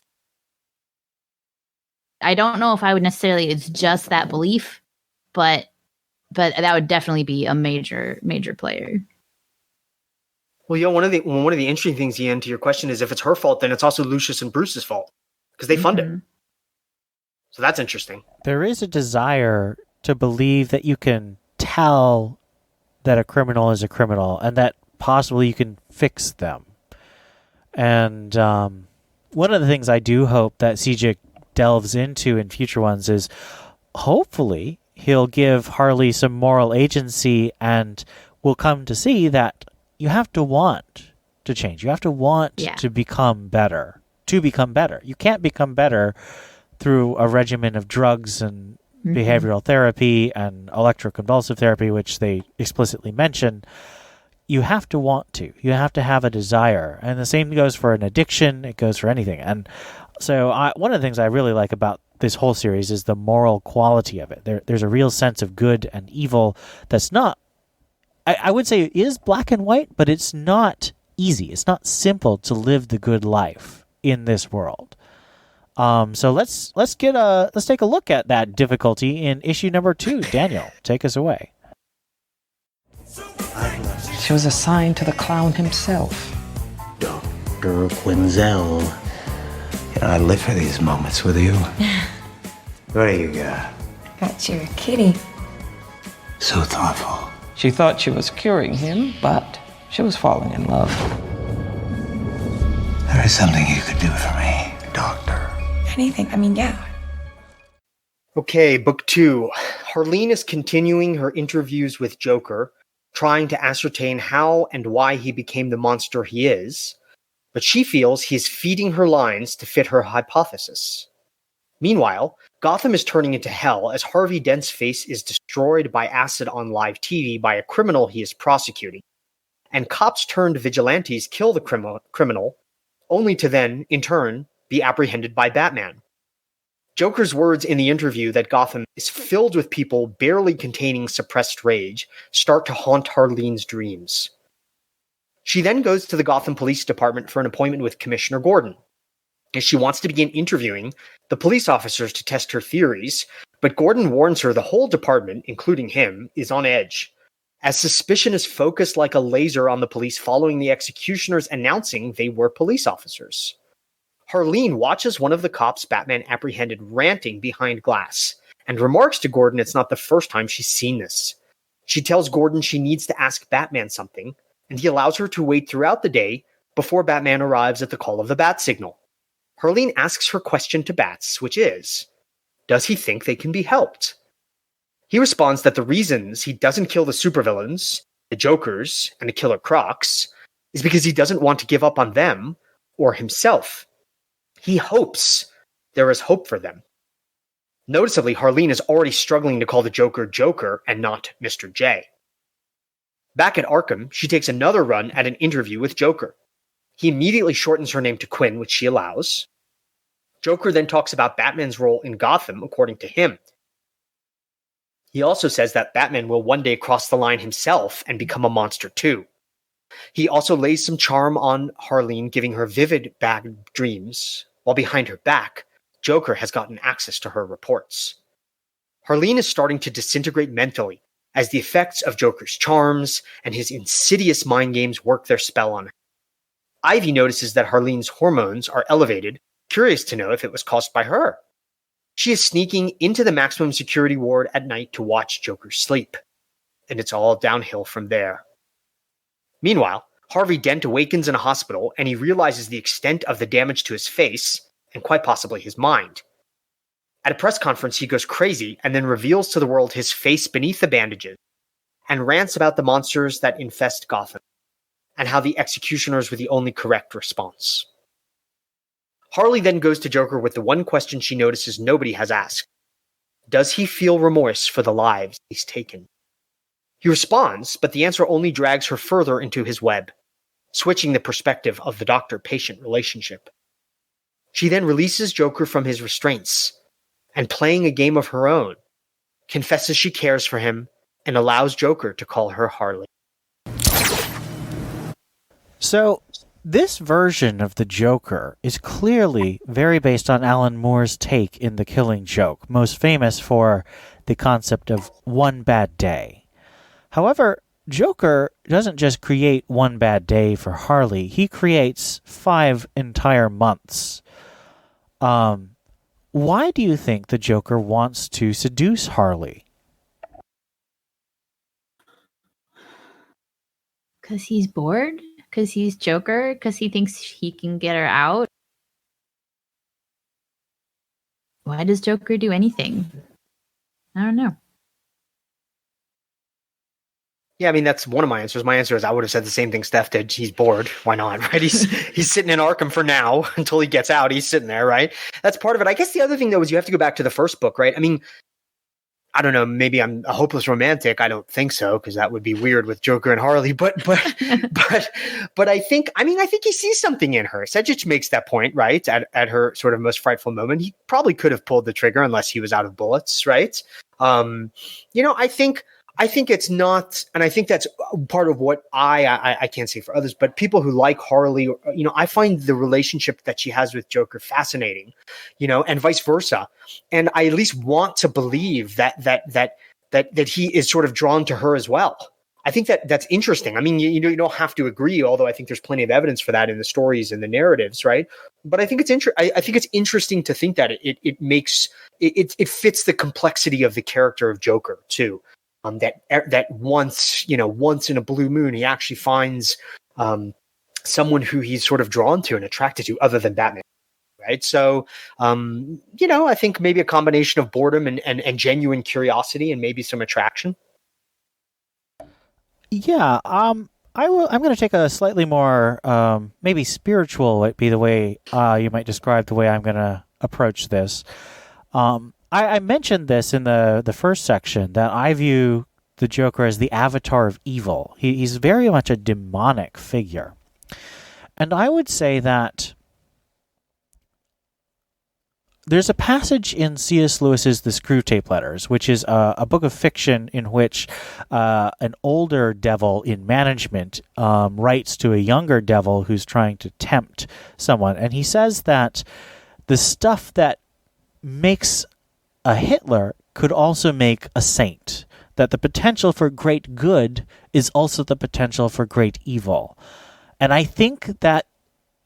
I don't know if I would necessarily. It's just that belief, but that would definitely be a major player. Well, one of the interesting things, Ian, to your question is if it's her fault, then it's also Lucius and Bruce's fault because they fund it. So that's interesting. There is a desire to believe that you can tell that a criminal is a criminal and that possibly you can fix them. And one of the things I do hope that CJ delves into in future ones is hopefully he'll give Harley some moral agency and we'll come to see that you have to want to change. You have to want to become better. You can't become better through a regimen of drugs and behavioral therapy and electroconvulsive therapy, which they explicitly mention. You have to want to. You have to have a desire. And the same goes for an addiction. It goes for anything. And so one of the things I really like about this whole series is the moral quality of it. There's a real sense of good and evil that's not, I would say it is black and white, but it's not easy. It's not simple to live the good life in this world. So let's take a look at that difficulty in issue number 2. Daniel, take us away. She was assigned to the clown himself. Dr. Quinzel. I live for these moments with you. What do you got? Got you a kitty. So thoughtful. She thought she was curing him, but she was falling in love. There is something you could do for me, Doctor. Anything, yeah. Okay, book 2. Harleen is continuing her interviews with Joker, trying to ascertain how and why he became the monster he is, but she feels he is feeding her lines to fit her hypothesis. Meanwhile, Gotham is turning into hell as Harvey Dent's face is destroyed by acid on live TV by a criminal he is prosecuting, and cops turned vigilantes kill the criminal, only to then, in turn, be apprehended by Batman. Joker's words in the interview that Gotham is filled with people barely containing suppressed rage start to haunt Harleen's dreams. She then goes to the Gotham Police Department for an appointment with Commissioner Gordon, as she wants to begin interviewing the police officers to test her theories, but Gordon warns her the whole department, including him, is on edge, as suspicion is focused like a laser on the police following the executioners announcing they were police officers. Harleen watches one of the cops Batman apprehended ranting behind glass, and remarks to Gordon it's not the first time she's seen this. She tells Gordon she needs to ask Batman something, and he allows her to wait throughout the day before Batman arrives at the call of the bat signal. Harleen asks her question to Bats, which is, does he think they can be helped? He responds that the reasons he doesn't kill the supervillains, the Jokers, and the Killer Crocs, is because he doesn't want to give up on them or himself. He hopes there is hope for them. Noticeably, Harleen is already struggling to call the Joker Joker and not Mr. J. Back at Arkham, she takes another run at an interview with Joker. He immediately shortens her name to Quinn, which she allows. Joker then talks about Batman's role in Gotham, according to him. He also says that Batman will one day cross the line himself and become a monster too. He also lays some charm on Harleen, giving her vivid bad dreams, while behind her back, Joker has gotten access to her reports. Harleen is starting to disintegrate mentally as the effects of Joker's charms and his insidious mind games work their spell on her. Ivy notices that Harleen's hormones are elevated, curious to know if it was caused by her. She is sneaking into the maximum security ward at night to watch Joker sleep, and it's all downhill from there. Meanwhile, Harvey Dent awakens in a hospital and he realizes the extent of the damage to his face, and quite possibly his mind. At a press conference, he goes crazy and then reveals to the world his face beneath the bandages and rants about the monsters that infest Gotham and how the executioners were the only correct response. Harley then goes to Joker with the one question she notices nobody has asked. Does he feel remorse for the lives he's taken? He responds, but the answer only drags her further into his web, switching the perspective of the doctor-patient relationship. She then releases Joker from his restraints and, playing a game of her own, confesses she cares for him and allows Joker to call her Harley. So, this version of the Joker is clearly very based on Alan Moore's take in The Killing Joke, most famous for the concept of one bad day. However, Joker doesn't just create one bad day for Harley, he creates 5 entire months. Why do you think the Joker wants to seduce Harley? Because he's bored? Because he's Joker? Because he thinks he can get her out? Why does Joker do anything? I don't know. Yeah, I mean, that's one of my answers. My answer is I would have said the same thing Steph did. He's bored. Why not, right? He's sitting in Arkham for now until he gets out. He's sitting there, right? That's part of it. I guess the other thing, though, is you have to go back to the first book, right? I mean, I don't know, maybe I'm a hopeless romantic. I don't think so, because that would be weird with Joker and Harley. But I think he sees something in her. Sedgwick makes that point, right? At her sort of most frightful moment. He probably could have pulled the trigger unless he was out of bullets, right? I think it's not, and I think that's part of what I can't say for others, but people who like Harley, I find the relationship that she has with Joker fascinating, and vice versa. And I at least want to believe that he is sort of drawn to her as well. I think that's interesting. I mean, you don't have to agree, although I think there's plenty of evidence for that in the stories and the narratives, right? But I think I think it's interesting to think that it fits the complexity of the character of Joker too. That once in a blue moon, he actually finds someone who he's sort of drawn to and attracted to other than Batman, right? So, I think maybe a combination of boredom and genuine curiosity and maybe some attraction. Yeah, I'm going to take a slightly more maybe spiritual would be the way you might describe the way I'm going to approach this. I mentioned this in the first section that I view the Joker as the avatar of evil. He's very much a demonic figure. And I would say that there's a passage in C.S. Lewis's The Screwtape Letters, which is a book of fiction in which an older devil in management writes to a younger devil who's trying to tempt someone. And he says that the stuff that makes a Hitler could also make a saint, that the potential for great good is also the potential for great evil. And I think that,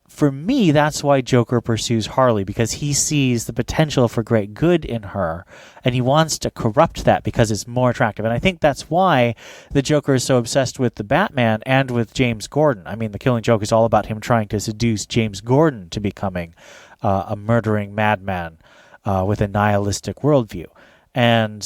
for me, that's why Joker pursues Harley, because he sees the potential for great good in her, and he wants to corrupt that because it's more attractive. And I think that's why the Joker is so obsessed with the Batman and with James Gordon. I mean, The Killing Joke is all about him trying to seduce James Gordon to becoming a murdering madman with a nihilistic worldview. And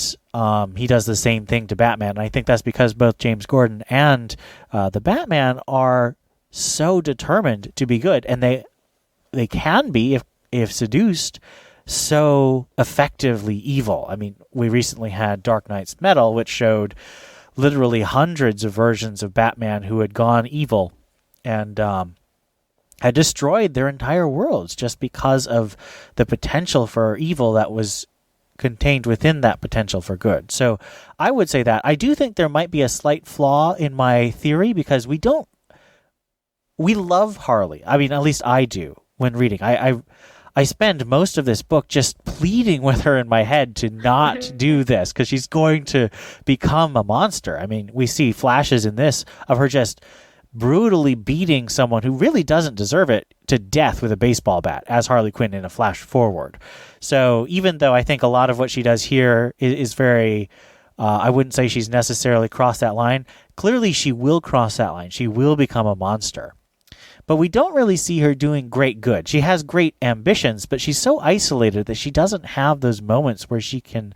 he does the same thing to Batman. And I think that's because both James Gordon and the Batman are so determined to be good. And they can be, if seduced, so effectively evil. I mean, we recently had Dark Knight's Metal, which showed literally hundreds of versions of Batman who had gone evil and had destroyed their entire worlds just because of the potential for evil that was contained within that potential for good. So I would say that. I do think there might be a slight flaw in my theory because we love Harley. I mean, at least I do when reading. I spend most of this book just pleading with her in my head to not do this because she's going to become a monster. I mean, we see flashes in this of her just brutally beating someone who really doesn't deserve it to death with a baseball bat as Harley Quinn in a flash forward. So even though I think a lot of what she does here is very, I wouldn't say she's necessarily crossed that line. Clearly she will cross that line. She will become a monster. but we don't really see her doing great good. She has great ambitions, but she's so isolated that she doesn't have those moments where she can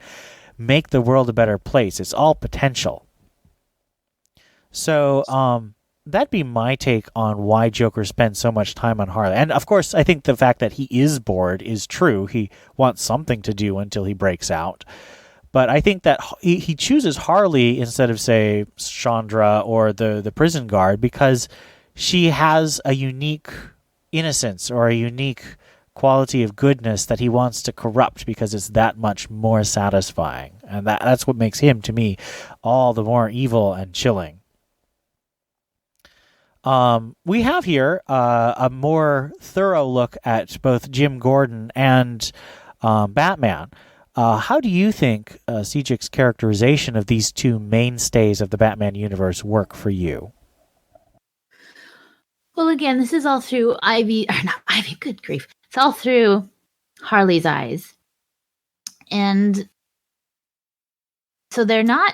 make the world a better place. It's all potential. So that'd be my take on why Joker spends so much time on Harley. And of course, I think the fact that he is bored is true. He wants something to do until he breaks out. But I think that he chooses Harley instead of, say, Chandra or the prison guard because she has a unique innocence or a unique quality of goodness that he wants to corrupt because it's that much more satisfying. And that's what makes him, to me, all the more evil and chilling. We have here a more thorough look at both Jim Gordon and Batman. How do you think Sejik's characterization of these two mainstays of the Batman universe work for you? Well, again, this is all through Ivy, good grief. It's all through Harley's eyes. And so they're not,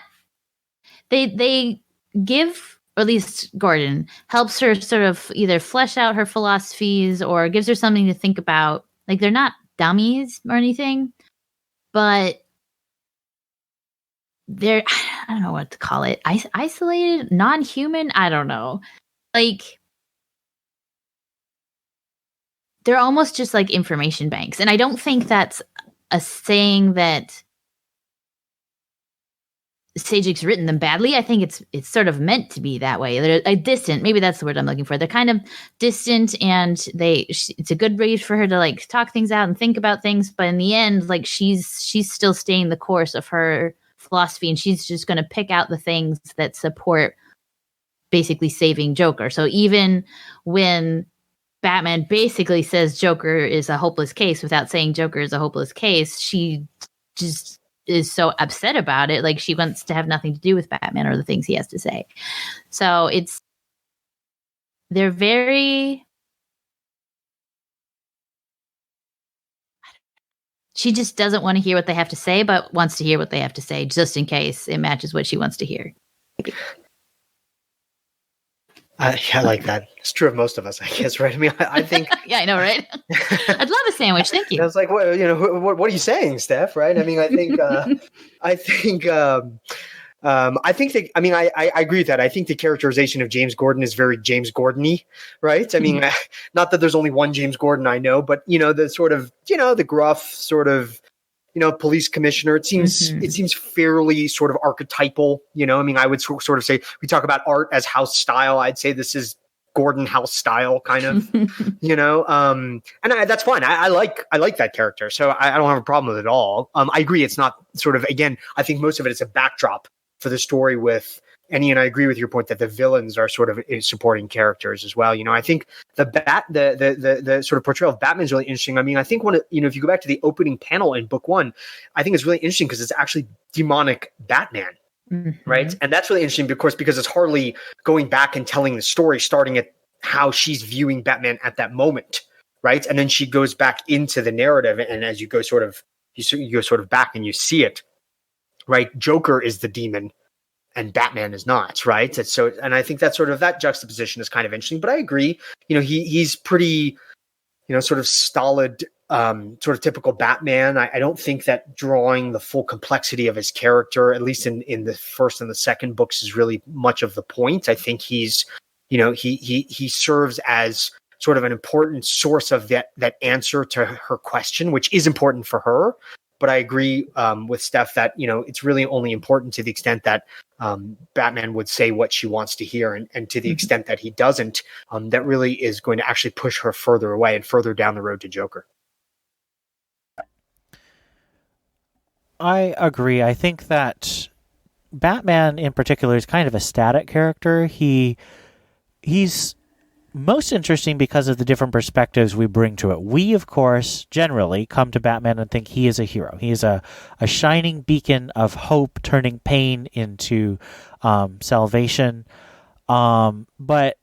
they give, or at least Gordon, helps her sort of either flesh out her philosophies or gives her something to think about. Like, they're not dummies or anything, but they're, I don't know what to call it, isolated, non-human, I don't know. Like, they're almost just like information banks. And I don't think that's a saying that Sejik's written them badly. I think it's sort of meant to be that way. They're distant. Maybe that's the word I'm looking for. They're kind of distant, and it's a good way for her to like talk things out and think about things. But in the end, like she's still staying the course of her philosophy, and she's just going to pick out the things that support basically saving Joker. So even when Batman basically says Joker is a hopeless case without saying Joker is a hopeless case, she just is so upset about it. Like, she wants to have nothing to do with Batman or the things he has to say. So they're very, she just doesn't want to hear what they have to say, but wants to hear what they have to say just in case it matches what she wants to hear. I like that. It's true of most of us, I guess, right? I mean, I think. Yeah, I know, right? I'd love a sandwich. Thank you. I was like, what are you saying, Steph? Right? I mean, I think, I think that. I mean, I agree with that. I think the characterization of James Gordon is very James Gordon-y, right? I mean, not that there's only one James Gordon I know, but the sort of the gruff sort of police commissioner. It seems fairly sort of archetypal. I mean, I would sort of say, we talk about art as house style. I'd say this is Gordon house style kind of, and that's fine. I like that character. So I don't have a problem with it at all. I agree. It's not sort of, again, I think most of it is a backdrop for the story with Annie, and I agree with your point that the villains are sort of supporting characters as well. I think the sort of portrayal of Batman is really interesting. I mean, I think if you go back to the opening panel in book 1, I think it's really interesting because it's actually demonic Batman, right? And that's really interesting, of course, because it's Harley going back and telling the story, starting at how she's viewing Batman at that moment, right? And then she goes back into the narrative, and as you go sort of back and you see it, right? Joker is the demon, and Batman is not, right? And I think that sort of that juxtaposition is kind of interesting. But I agree, he's pretty, sort of stolid, sort of typical Batman. I don't think that drawing the full complexity of his character, at least in the first and the second books, is really much of the point. I think he's, he serves as sort of an important source of that answer to her question, which is important for her. But I agree with Steph that, it's really only important to the extent that Batman would say what she wants to hear. And to the extent that he doesn't, that really is going to actually push her further away and further down the road to Joker. I agree. I think that Batman in particular is kind of a static character. He's most interesting because of the different perspectives we bring to it. We, of course, generally come to Batman and think he is a hero. He is a shining beacon of hope, turning pain into salvation. But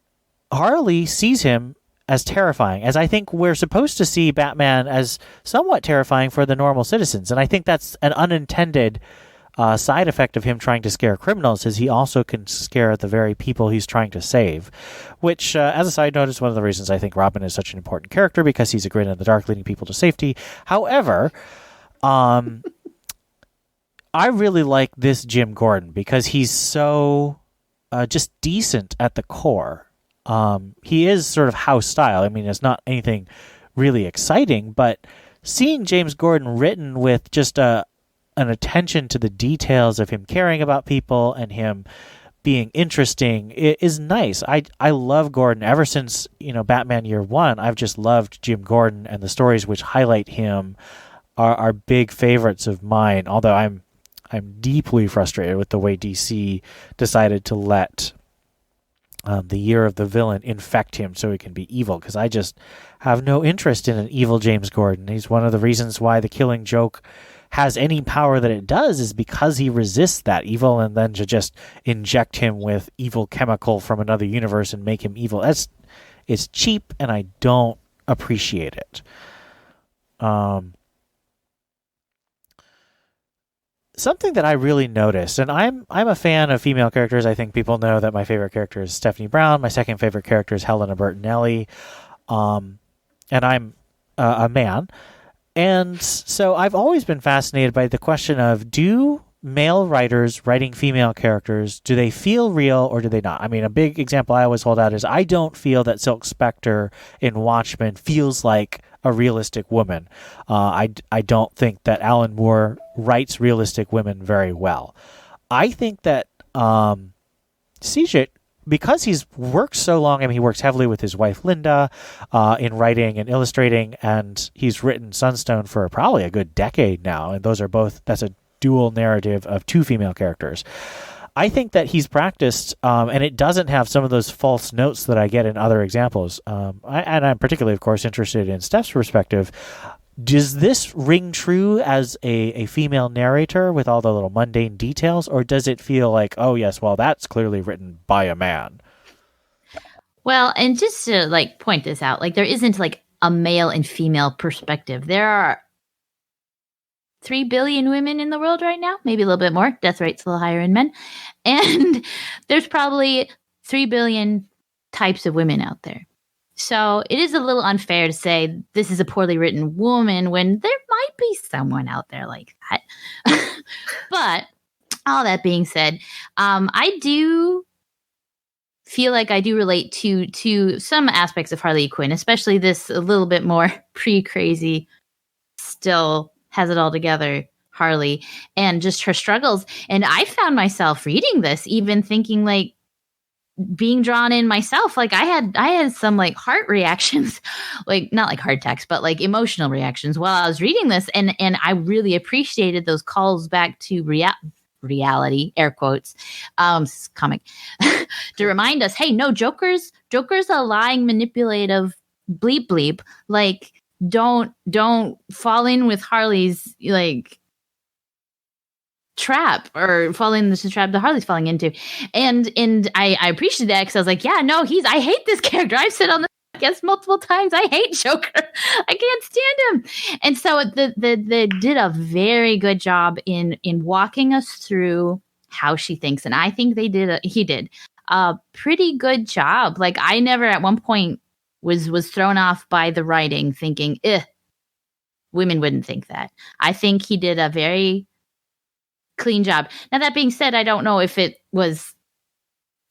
Harley sees him as terrifying, as I think we're supposed to see Batman as somewhat terrifying for the normal citizens. And I think that's an unintended side effect of him trying to scare criminals is he also can scare the very people he's trying to save, which, as a side note, is one of the reasons I think Robin is such an important character, because he's a grin in the dark leading people to safety. However, I really like this Jim Gordon because he's so just decent at the core. He is sort of house style. I mean, it's not anything really exciting, but seeing James Gordon written with just an attention to the details of him caring about people and him being interesting is nice. I love Gordon ever since, Batman Year One. I've just loved Jim Gordon, and the stories which highlight him are big favorites of mine. Although I'm deeply frustrated with the way DC decided to let the Year of the Villain infect him so he can be evil, because I just have no interest in an evil James Gordon. He's one of the reasons why the Killing Joke has any power that it does, is because he resists that evil, and then to just inject him with evil chemical from another universe and make him evil, it's cheap, and I don't appreciate it. Something that I really noticed, and I'm a fan of female characters. I think people know that my favorite character is Stephanie Brown. My second favorite character is Helena Bertinelli. And I'm a man. And so I've always been fascinated by the question of, do male writers writing female characters, do they feel real or do they not? I mean, a big example I always hold out is I don't feel that Silk Spectre in Watchmen feels like a realistic woman. I don't think that Alan Moore writes realistic women very well. I think that CJ, because he's worked so long, I mean, he works heavily with his wife Linda in writing and illustrating, and he's written Sunstone for probably a good decade now, and that's a dual narrative of two female characters. I think that he's practiced, and it doesn't have some of those false notes that I get in other examples. And I'm particularly, of course, interested in Steph's perspective. Does this ring true as a female narrator with all the little mundane details, or does it feel like, oh yes, well, that's clearly written by a man? Well, and just to point this out, there isn't a male and female perspective. There are 3 billion women in the world right now, maybe a little bit more. Death rate's a little higher in men. And there's probably 3 billion types of women out there. So it is a little unfair to say this is a poorly written woman when there might be someone out there like that. But all that being said, I do feel like I do relate to some aspects of Harley Quinn, especially this a little bit more pre-crazy, still has it all together Harley, and just her struggles. And I found myself reading this, even thinking being drawn in myself. I had some heart reactions, not like heart attacks, but emotional reactions while I was reading this. And I really appreciated those calls back to reality, air quotes, comic, to remind us, hey, no, Joker's a lying, manipulative bleep bleep. Don't fall in with Harley's trap, or fall in the trap that Harley's falling into. And I appreciate that, because I was like, yeah, no, I hate this character. I've said on the podcast multiple times, I hate Joker. I can't stand him. And so they did a very good job in walking us through how she thinks. And I think he did a pretty good job. I never at one point was thrown off by the writing thinking, women wouldn't think that. I think he did a very clean job. Now, that being said, I don't know if it was,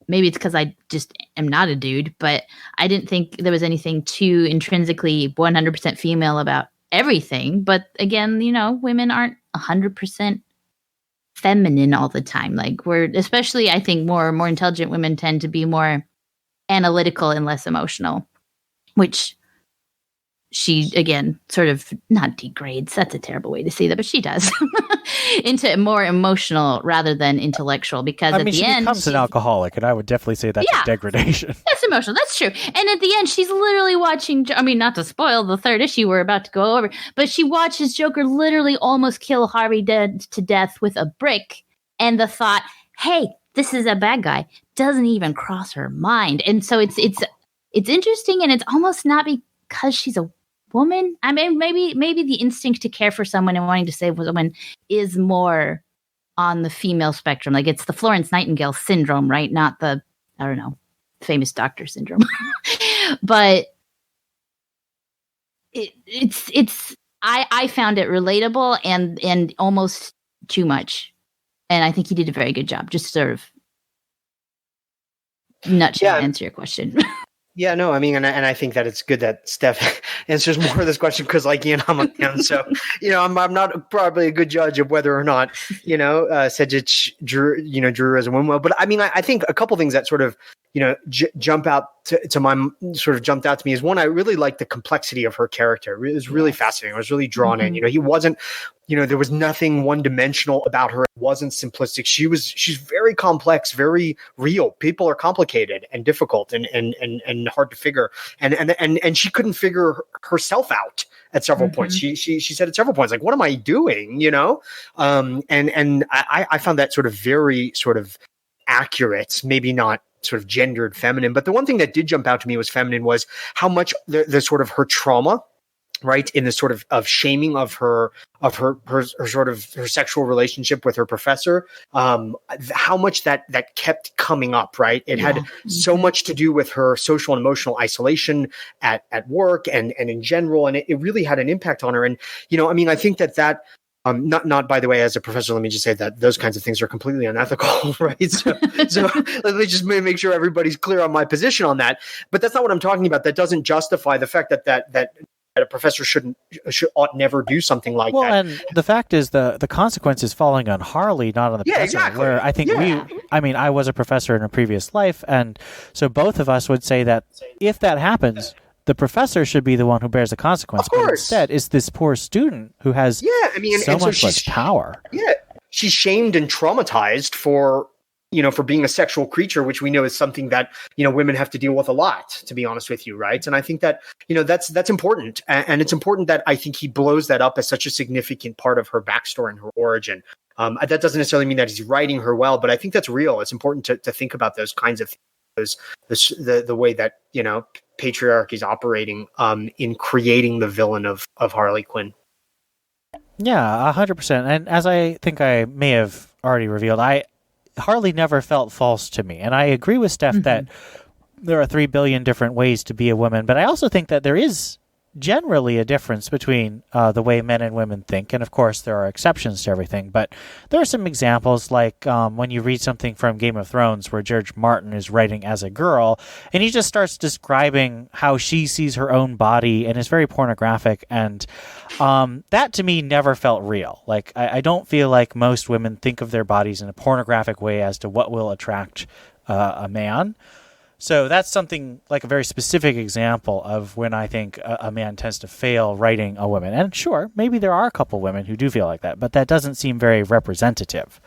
maybe it's because I just am not a dude, but I didn't think there was anything too intrinsically 100% female about everything. But again, women aren't 100% feminine all the time. We're, especially, I think more intelligent women tend to be more analytical and less emotional, which she, again, sort of not degrades. That's a terrible way to say that, but she does into more emotional rather than intellectual, because at the end, she becomes an alcoholic, and I would definitely say that's a degradation. That's emotional. That's true. And at the end, she's literally watching, I mean, not to spoil the third issue we're about to go over, but she watches Joker literally almost kill Harvey to death with a brick. And the thought, hey, this is a bad guy, doesn't even cross her mind. And so it's interesting, and it's almost not because she's a woman. I mean, maybe the instinct to care for someone and wanting to save someone is more on the female spectrum. Like it's the Florence Nightingale syndrome, right? Not the, I don't know, famous doctor syndrome. But I found it relatable and almost too much. And I think he did a very good job. Just sort of nutshell answer your question. Yeah, no, I mean, and I think that it's good that Steph answers more of this question because, like, I'm a man, so I'm not probably a good judge of whether or not Sedgwick drew as a woman. But I mean, I think a couple things that sort of jumped out to me is one, I really liked the complexity of her character. It was really fascinating. I was really drawn in. He wasn't. There was nothing one-dimensional about her. It wasn't simplistic. She's very complex, very real. People are complicated and difficult and hard to figure. And she couldn't figure herself out at several points. She said at several points, like, what am I doing? And I found that sort of very sort of accurate, maybe not sort of gendered feminine. But the one thing that did jump out to me was feminine was how much the sort of her trauma, right, in the sort of shaming of her sort of her sexual relationship with her professor, how much that kept coming up, right? It had so much to do with her social and emotional isolation at work and in general, and it really had an impact on her. And I mean, I think that not by the way, as a professor, let me just say that those kinds of things are completely unethical, right? So let me just make sure everybody's clear on my position on that. But that's not what I'm talking about. That doesn't justify the fact that a professor ought never do something like that. Well, and the fact is the consequence is falling on Harley, not on the professor. Exactly. Where I think I was a professor in a previous life, and so both of us would say that if that happens, the professor should be the one who bears the consequence. Of course. But instead, it's this poor student who has so much less power. Yeah, she's shamed and traumatized for being a sexual creature, which we know is something that women have to deal with a lot, to be honest with you, right? And I think that that's important, and it's important that I think he blows that up as such a significant part of her backstory and her origin. That doesn't necessarily mean that he's writing her well, but I think that's real. It's important to think about those kinds of things, the way that patriarchy is operating in creating the villain of Harley Quinn. Yeah, 100%. And as I think I may have already revealed, Harley never felt false to me. And I agree with Steph that there are 3 billion different ways to be a woman, but I also think that there is generally a difference between the way men and women think. And of course, there are exceptions to everything. But there are some examples like when you read something from Game of Thrones where George Martin is writing as a girl, and he just starts describing how she sees her own body, and it's very pornographic. And that to me never felt real. Like, I don't feel like most women think of their bodies in a pornographic way as to what will attract a man. So that's something like a very specific example of when I think a man tends to fail writing a woman. And sure, maybe there are a couple women who do feel like that, but that doesn't seem very representative.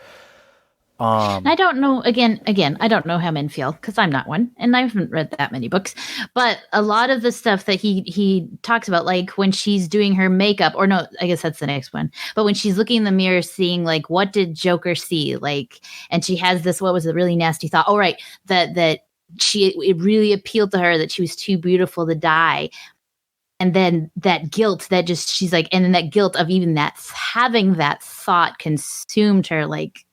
I don't know. Again, I don't know how men feel because I'm not one, and I haven't read that many books. But a lot of the stuff that he talks about, like when she's doing her makeup, or no, I guess that's the next one. But when she's looking in the mirror, seeing like what did Joker see, like, and she has this what was a really nasty thought. Oh, right, that it really appealed to her that she was too beautiful to die. And then that guilt that just, she's like, and then that guilt of even that, having that thought consumed her like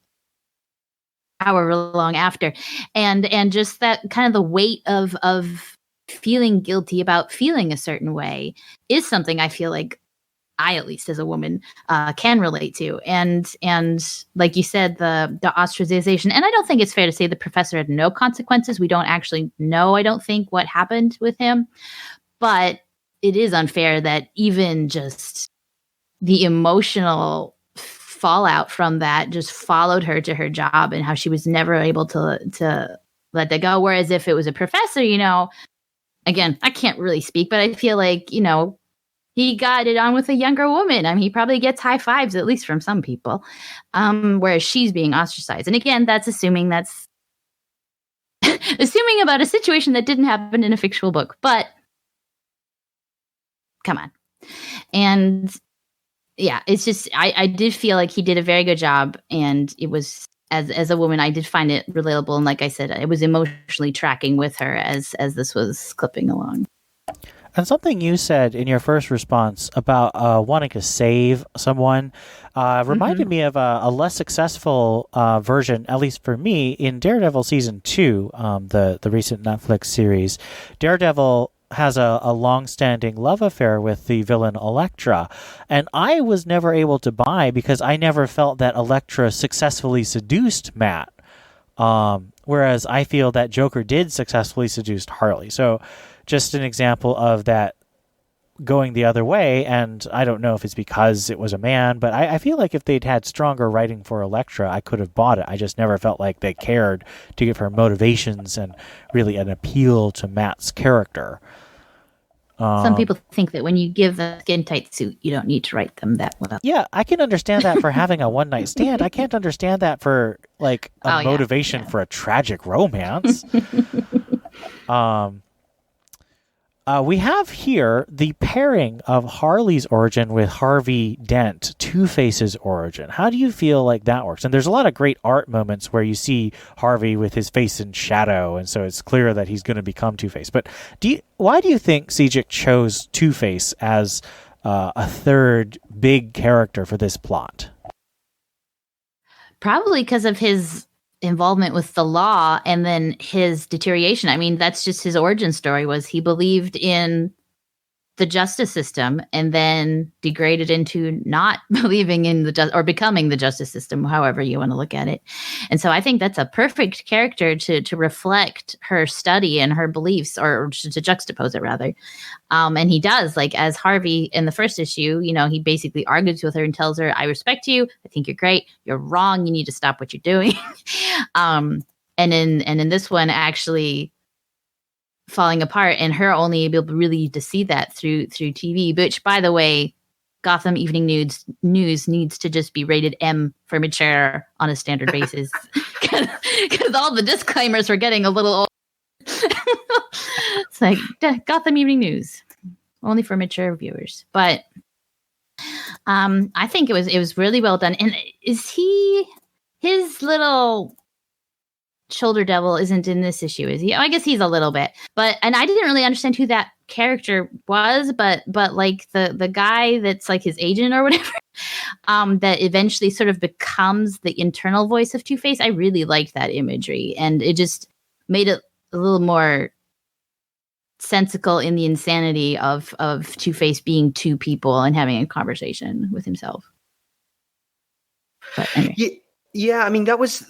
however long after. And just that kind of the weight of feeling guilty about feeling a certain way is something I feel like I, at least as a woman, can relate to. And like you said, the ostracization, and I don't think it's fair to say the professor had no consequences. We don't actually know, I don't think, what happened with him. But it is unfair that even just the emotional fallout from that just followed her to her job, and how she was never able to let that go. Whereas if it was a professor, again, I can't really speak, but I feel like, he got it on with a younger woman. I mean, he probably gets high fives, at least from some people, whereas she's being ostracized. And again, that's assuming about a situation that didn't happen in a fictional book. But come on. And yeah, it's just, I did feel like he did a very good job. And it was, as a woman, I did find it relatable. And like I said, I was emotionally tracking with her as this was clipping along. And something you said in your first response about wanting to save someone reminded me of a less successful version, at least for me, in Daredevil Season 2, the recent Netflix series. Daredevil has a long-standing love affair with the villain Elektra, and I was never able to buy because I never felt that Elektra successfully seduced Matt, whereas I feel that Joker did successfully seduce Harley. So just an example of that going the other way, and I don't know if it's because it was a man, but I feel like if they'd had stronger writing for Elektra, I could have bought it. I just never felt like they cared to give her motivations and really an appeal to Matt's character. Some people think that when you give a skin-tight suit, you don't need to write them that well. Yeah, I can understand that for having a one-night stand. I can't understand that for like a motivation for a tragic romance. We have here the pairing of Harley's origin with Harvey Dent, Two-Face's origin. How do you feel like that works? And there's a lot of great art moments where you see Harvey with his face in shadow, and so it's clear that he's going to become Two-Face. But why do you think Sejic chose Two-Face as a third big character for this plot? Probably because of his involvement with the law and then his deterioration. I mean, that's just his origin story. Was he believed in the justice system and then degraded into not believing in the or becoming the justice system, however you want to look at it. And so I think that's a perfect character to reflect her study and her beliefs, or to juxtapose it rather. And he does, like, as Harvey in the first issue, you know, he basically argues with her and tells her, I respect you. I think you're great. You're wrong. You need to stop what you're doing. And in this one, actually falling apart, and her only able really to see that through TV, which, by the way, Gotham Evening News needs to just be rated M for mature on a standard basis, because all the disclaimers are getting a little old. It's like Gotham Evening News, only for mature viewers. But I think it was really well done. And his little shoulder devil isn't in this issue, is he? I guess he's a little bit, and I didn't really understand who that character was, but like the guy that's like his agent or whatever, that eventually sort of becomes the internal voice of Two-Face. I really liked that imagery, and it just made it a little more sensical in the insanity of Two-Face being two people and having a conversation with himself. But anyway. Yeah, I mean, that was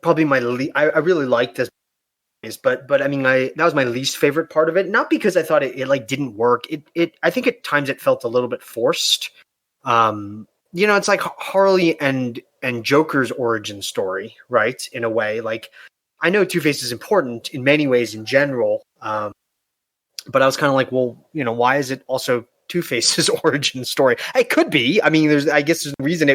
probably my I really liked this, but I mean, that was my least favorite part of it. Not because I thought it like didn't work. It I think at times it felt a little bit forced. You know, it's like Harley and Joker's origin story, right? In a way, like, I know Two-Face is important in many ways in general, but I was kind of like, well, you know, why is it also Two-Face's origin story? It could be. I mean, I guess there's a reason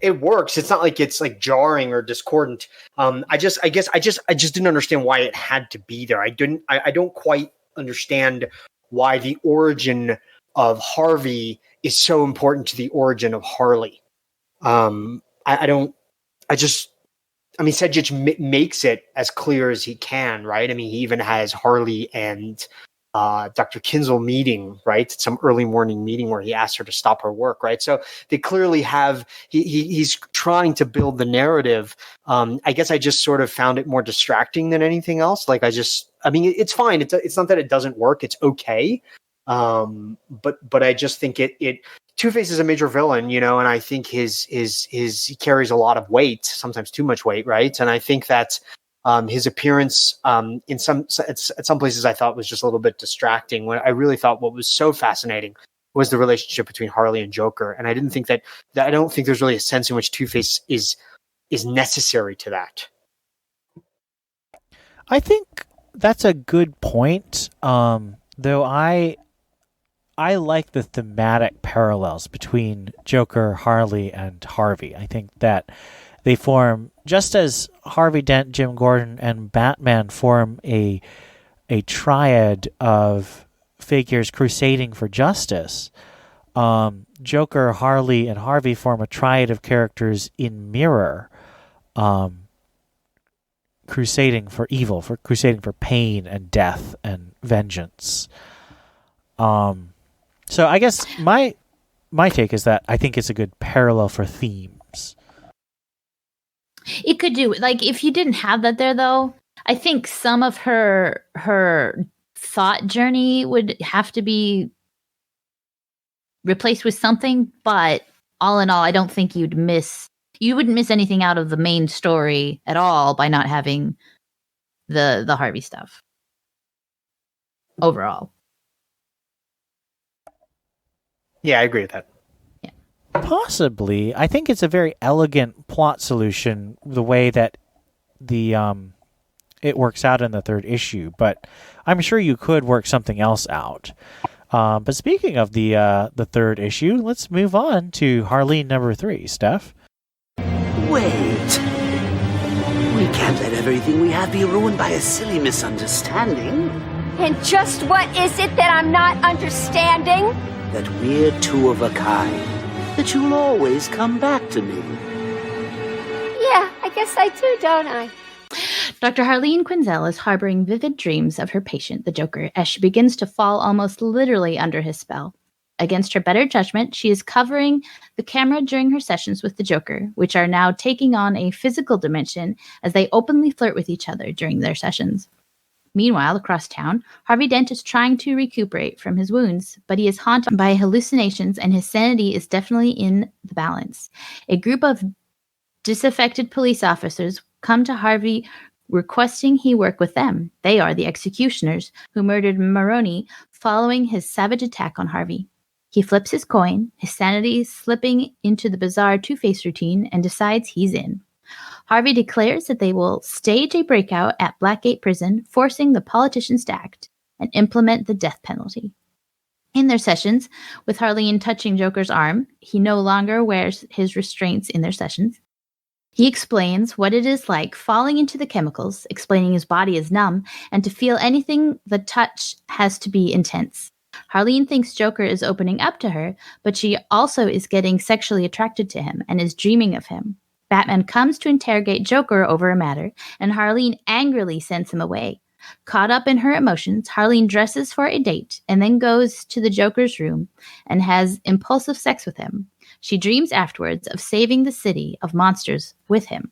it works. It's not like it's like jarring or discordant. I just didn't understand why it had to be there. I don't quite understand why the origin of Harvey is so important to the origin of Harley. I mean, Sejic makes it as clear as he can, right? I mean, he even has Harley and Dr. Kinzel meeting, right? Some early morning meeting where he asked her to stop her work, right? So they clearly have, he's trying to build the narrative. I guess I just sort of found it more distracting than anything else. Like, I mean, it's fine. It's not that it doesn't work. It's okay. But I just think Two-Face is a major villain, you know, and I think he carries a lot of weight, sometimes too much weight, right? And I think that his appearance at some places I thought was just a little bit distracting, when I really thought what was so fascinating was the relationship between Harley and Joker. And I didn't think that I don't think there's really a sense in which Two-Face is necessary to that. I think that's a good point. Though I like the thematic parallels between Joker, Harley, and Harvey. I think that they form, just as Harvey Dent, Jim Gordon, and Batman form a triad of figures crusading for justice. Joker, Harley, and Harvey form a triad of characters in Mirror, crusading for evil, crusading for pain and death and vengeance. So I guess my take is that I think it's a good parallel for themes. It could do, like, if you didn't have that there, though, I think some of her thought journey would have to be replaced with something, but all in all, I don't think you wouldn't miss anything out of the main story at all by not having the Harvey stuff overall. Yeah, I agree with that. Yeah. Possibly. I think it's a very elegant plot solution, the way that the it works out in the third issue, but I'm sure you could work something else out. But speaking of the third issue, let's move on to Harleen number 3. Steph? Wait. We can't let everything we have be ruined by a silly misunderstanding. And just what is it that I'm not understanding? That we're two of a kind. That you'll always come back to me. Yeah, I guess I do, don't I? Dr. Harleen Quinzel is harboring vivid dreams of her patient, the Joker, as she begins to fall almost literally under his spell. Against her better judgment, she is covering the camera during her sessions with the Joker, which are now taking on a physical dimension as they openly flirt with each other during their sessions. Meanwhile, across town, Harvey Dent is trying to recuperate from his wounds, but he is haunted by hallucinations and his sanity is definitely in the balance. A group of disaffected police officers come to Harvey requesting he work with them. They are the executioners who murdered Maroni following his savage attack on Harvey. He flips his coin, his sanity slipping into the bizarre Two-Face routine, and decides he's in. Harvey declares that they will stage a breakout at Blackgate Prison, forcing the politicians to act and implement the death penalty. In their sessions, with Harleen touching Joker's arm, he no longer wears his restraints in their sessions. He explains what it is like falling into the chemicals, explaining his body is numb, and to feel anything the touch has to be intense. Harleen thinks Joker is opening up to her, but she also is getting sexually attracted to him and is dreaming of him. Batman comes to interrogate Joker over a matter, and Harleen angrily sends him away. Caught up in her emotions, Harleen dresses for a date and then goes to the Joker's room and has impulsive sex with him. She dreams afterwards of saving the city of monsters with him.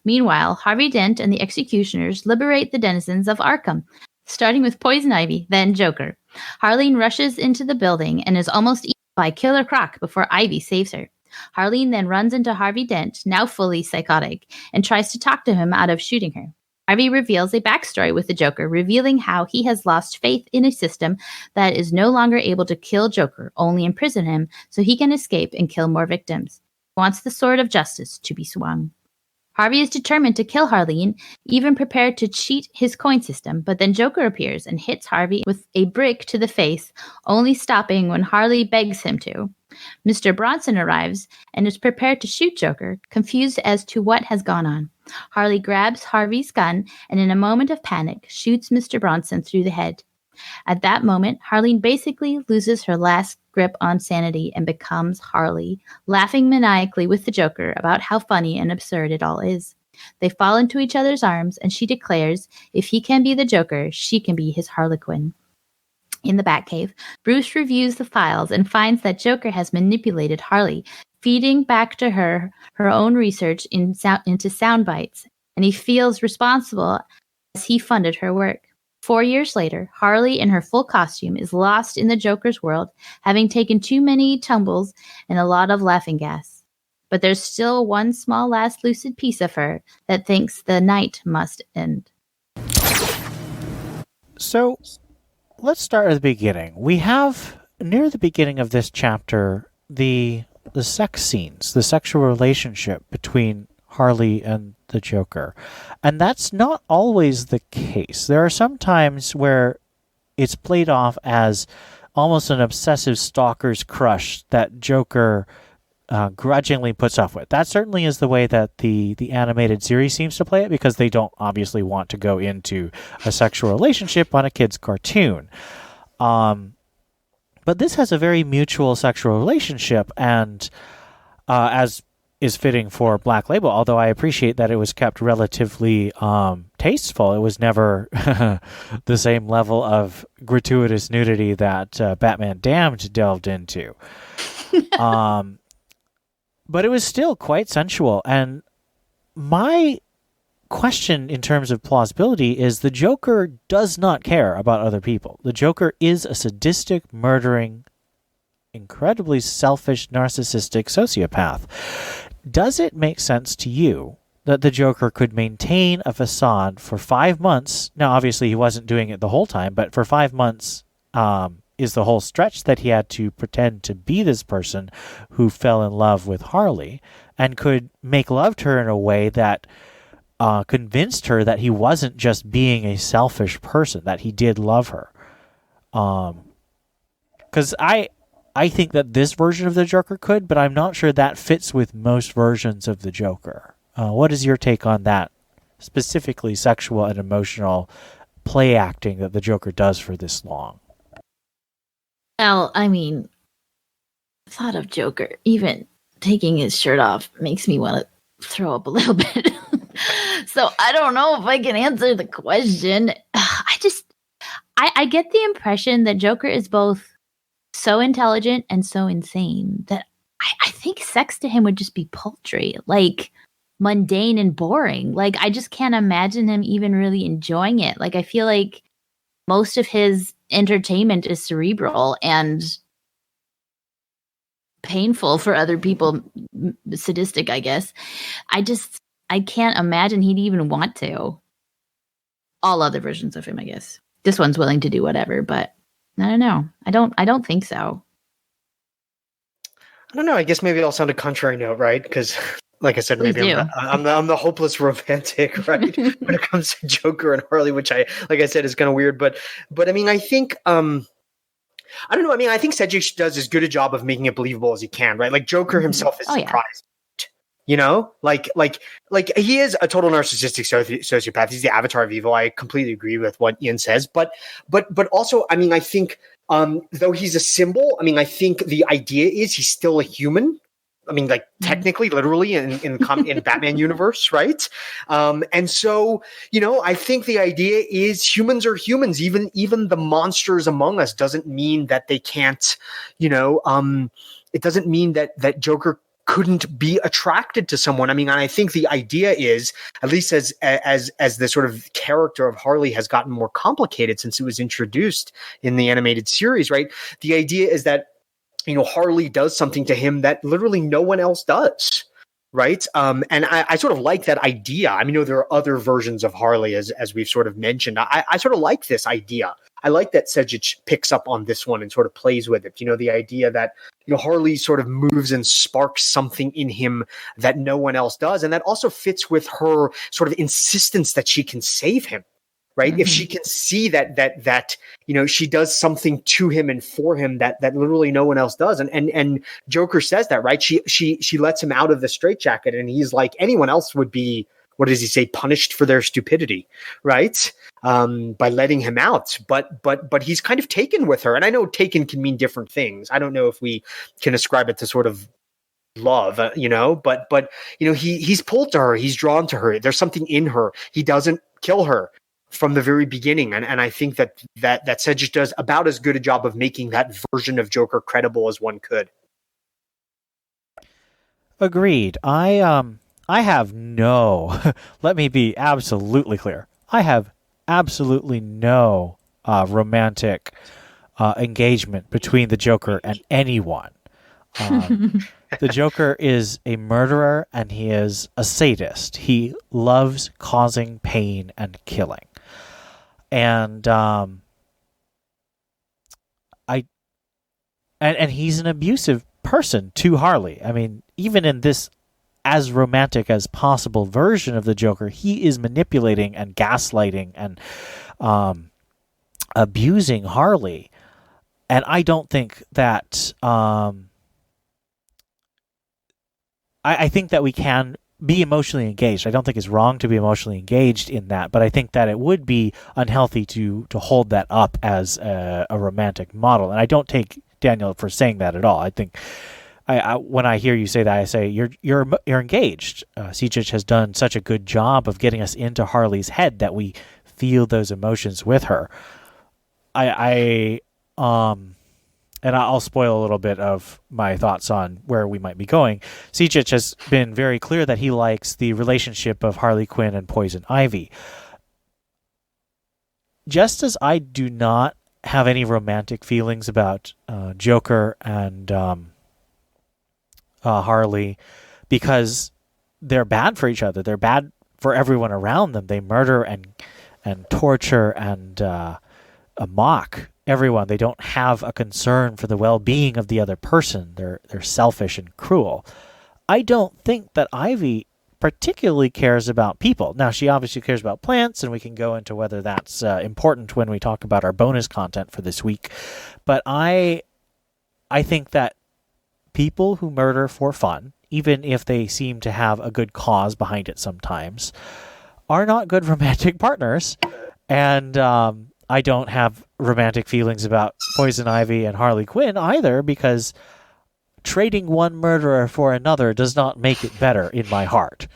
Meanwhile, Harvey Dent and the executioners liberate the denizens of Arkham, starting with Poison Ivy, then Joker. Harleen rushes into the building and is almost eaten by Killer Croc before Ivy saves her. Harleen then runs into Harvey Dent, now fully psychotic, and tries to talk to him out of shooting her. Harvey reveals a backstory with the Joker, revealing how he has lost faith in a system that is no longer able to kill Joker, only imprison him so he can escape and kill more victims. He wants the sword of justice to be swung. Harvey is determined to kill Harleen, even prepared to cheat his coin system, but then Joker appears and hits Harvey with a brick to the face, only stopping when Harley begs him to. Mr. Bronson arrives and is prepared to shoot Joker, confused as to what has gone on. Harley grabs Harvey's gun and in a moment of panic shoots Mr. Bronson through the head. At that moment, Harleen basically loses her last grip on sanity and becomes Harley, laughing maniacally with the Joker about how funny and absurd it all is. They fall into each other's arms and she declares if he can be the Joker, she can be his Harlequin. In the Batcave, Bruce reviews the files and finds that Joker has manipulated Harley, feeding back to her own research into sound bites, and he feels responsible as he funded her work. 4 years later, Harley in her full costume is lost in the Joker's world, having taken too many tumbles and a lot of laughing gas. But there's still one small last lucid piece of her that thinks the night must end. So, let's start at the beginning. We have, near the beginning of this chapter, the sex scenes, the sexual relationship between Harley and the Joker. And that's not always the case. There are some times where it's played off as almost an obsessive stalker's crush that Joker grudgingly puts up with. That certainly is the way that the animated series seems to play it, because they don't obviously want to go into a sexual relationship on a kid's cartoon. But this has a very mutual sexual relationship, and as is fitting for Black Label, although I appreciate that it was kept relatively tasteful. It was never the same level of gratuitous nudity that Batman Damned delved into. But it was still quite sensual. And my question in terms of plausibility is the Joker does not care about other people. The Joker is a sadistic, murdering, incredibly selfish, narcissistic sociopath. Does it make sense to you that the Joker could maintain a facade for 5 months? Now, obviously, he wasn't doing it the whole time, but for 5 months is the whole stretch that he had to pretend to be this person who fell in love with Harley and could make love to her in a way that convinced her that he wasn't just being a selfish person, that he did love her. Because I think that this version of the Joker could, but I'm not sure that fits with most versions of the Joker. What is your take on that, specifically sexual and emotional play acting that the Joker does for this long? Well, I mean, the thought of Joker even taking his shirt off makes me want to throw up a little bit. So I don't know if I can answer the question. I get the impression that Joker is both so intelligent and so insane that I think sex to him would just be paltry, like mundane and boring. Like, I just can't imagine him even really enjoying it. Like, I feel like most of his entertainment is cerebral and painful for other people, sadistic, I guess. I can't imagine he'd even want to. All other versions of him, I guess. This one's willing to do whatever, but I don't know. I don't think so. I don't know. I guess maybe I'll sound a contrary note, right? Because, like I said, maybe I'm the hopeless romantic, right? When it comes to Joker and Harley, which like I said, is kind of weird. But I mean, I think I don't know. I mean, I think Sedgwick does as good a job of making it believable as he can, right? Like Joker himself is surprised. You know, like he is a total narcissistic sociopath. He's the avatar of evil. I completely agree with what Ian says, but also, I mean, I think though he's a symbol, I mean, I think the idea is he's still a human. I mean, like technically, literally in Batman universe, right? And so, you know, I think the idea is humans are humans. Even the monsters among us doesn't mean that they can't, you know, it doesn't mean that Joker couldn't be attracted to someone. I mean, and I think the idea is, at least as the sort of character of Harley has gotten more complicated since it was introduced in the animated series, right? The idea is that, you know, Harley does something to him that literally no one else does, right? And I sort of like that idea. I mean, there are other versions of Harley, as we've sort of mentioned. I sort of like this idea. I like that Sedgwick picks up on this one and sort of plays with it. You know, the idea that, you know, Harley sort of moves and sparks something in him that no one else does. And that also fits with her sort of insistence that she can save him, right? Mm-hmm. If she can see that, you know, she does something to him and for him that literally no one else does. And Joker says that, right? She lets him out of the straitjacket, and he's like, anyone else would be, what does he say, punished for their stupidity, right? By letting him out. But he's kind of taken with her. And I know taken can mean different things. I don't know if we can ascribe it to sort of love, you know, but you know, he's pulled to her. He's drawn to her. There's something in her. He doesn't kill her from the very beginning. And I think that Sedgwick does about as good a job of making that version of Joker credible as one could. Agreed. I have no, let me be absolutely clear. I have absolutely no romantic engagement between the Joker and anyone. The Joker is a murderer, and he is a sadist. He loves causing pain and killing. And and he's an abusive person to Harley. I mean, even in this as romantic as possible version of the Joker, he is manipulating and gaslighting and abusing Harley. And I don't think that I think that we can be emotionally engaged. I don't think it's wrong to be emotionally engaged in that, but I think that it would be unhealthy to hold that up as a romantic model. And I don't take Daniel for saying that at all. I think when I hear you say that, I say you're engaged. Sijich has done such a good job of getting us into Harley's head that we feel those emotions with her. And I'll spoil a little bit of my thoughts on where we might be going. Sijich has been very clear that he likes the relationship of Harley Quinn and Poison Ivy. Just as I do not have any romantic feelings about Joker and Harley, because they're bad for each other. They're bad for everyone around them. They murder and torture and mock everyone. They don't have a concern for the well-being of the other person. They're selfish and cruel. I don't think that Ivy particularly cares about people. Now, she obviously cares about plants, and we can go into whether that's important when we talk about our bonus content for this week. But I think that people who murder for fun, even if they seem to have a good cause behind it sometimes, are not good romantic partners. And I don't have romantic feelings about Poison Ivy and Harley Quinn either, because trading one murderer for another does not make it better in my heart.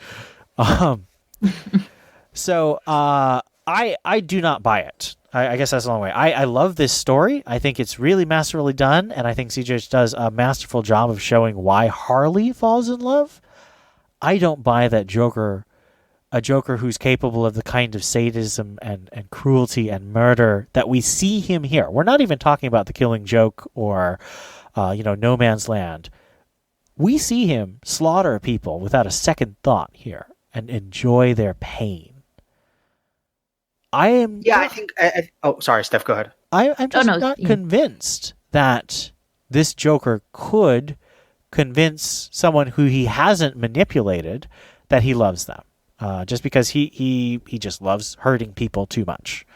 So I do not buy it. I guess that's the long way. I love this story. I think it's really masterfully done, and I think CJ does a masterful job of showing why Harley falls in love. I don't buy that a Joker who's capable of the kind of sadism and cruelty and murder that we see him here. We're not even talking about The Killing Joke or No Man's Land. We see him slaughter people without a second thought here and enjoy their pain. I think. Sorry, Steph. Go ahead. I'm just not convinced that this Joker could convince someone who he hasn't manipulated that he loves them. Just because he just loves hurting people too much.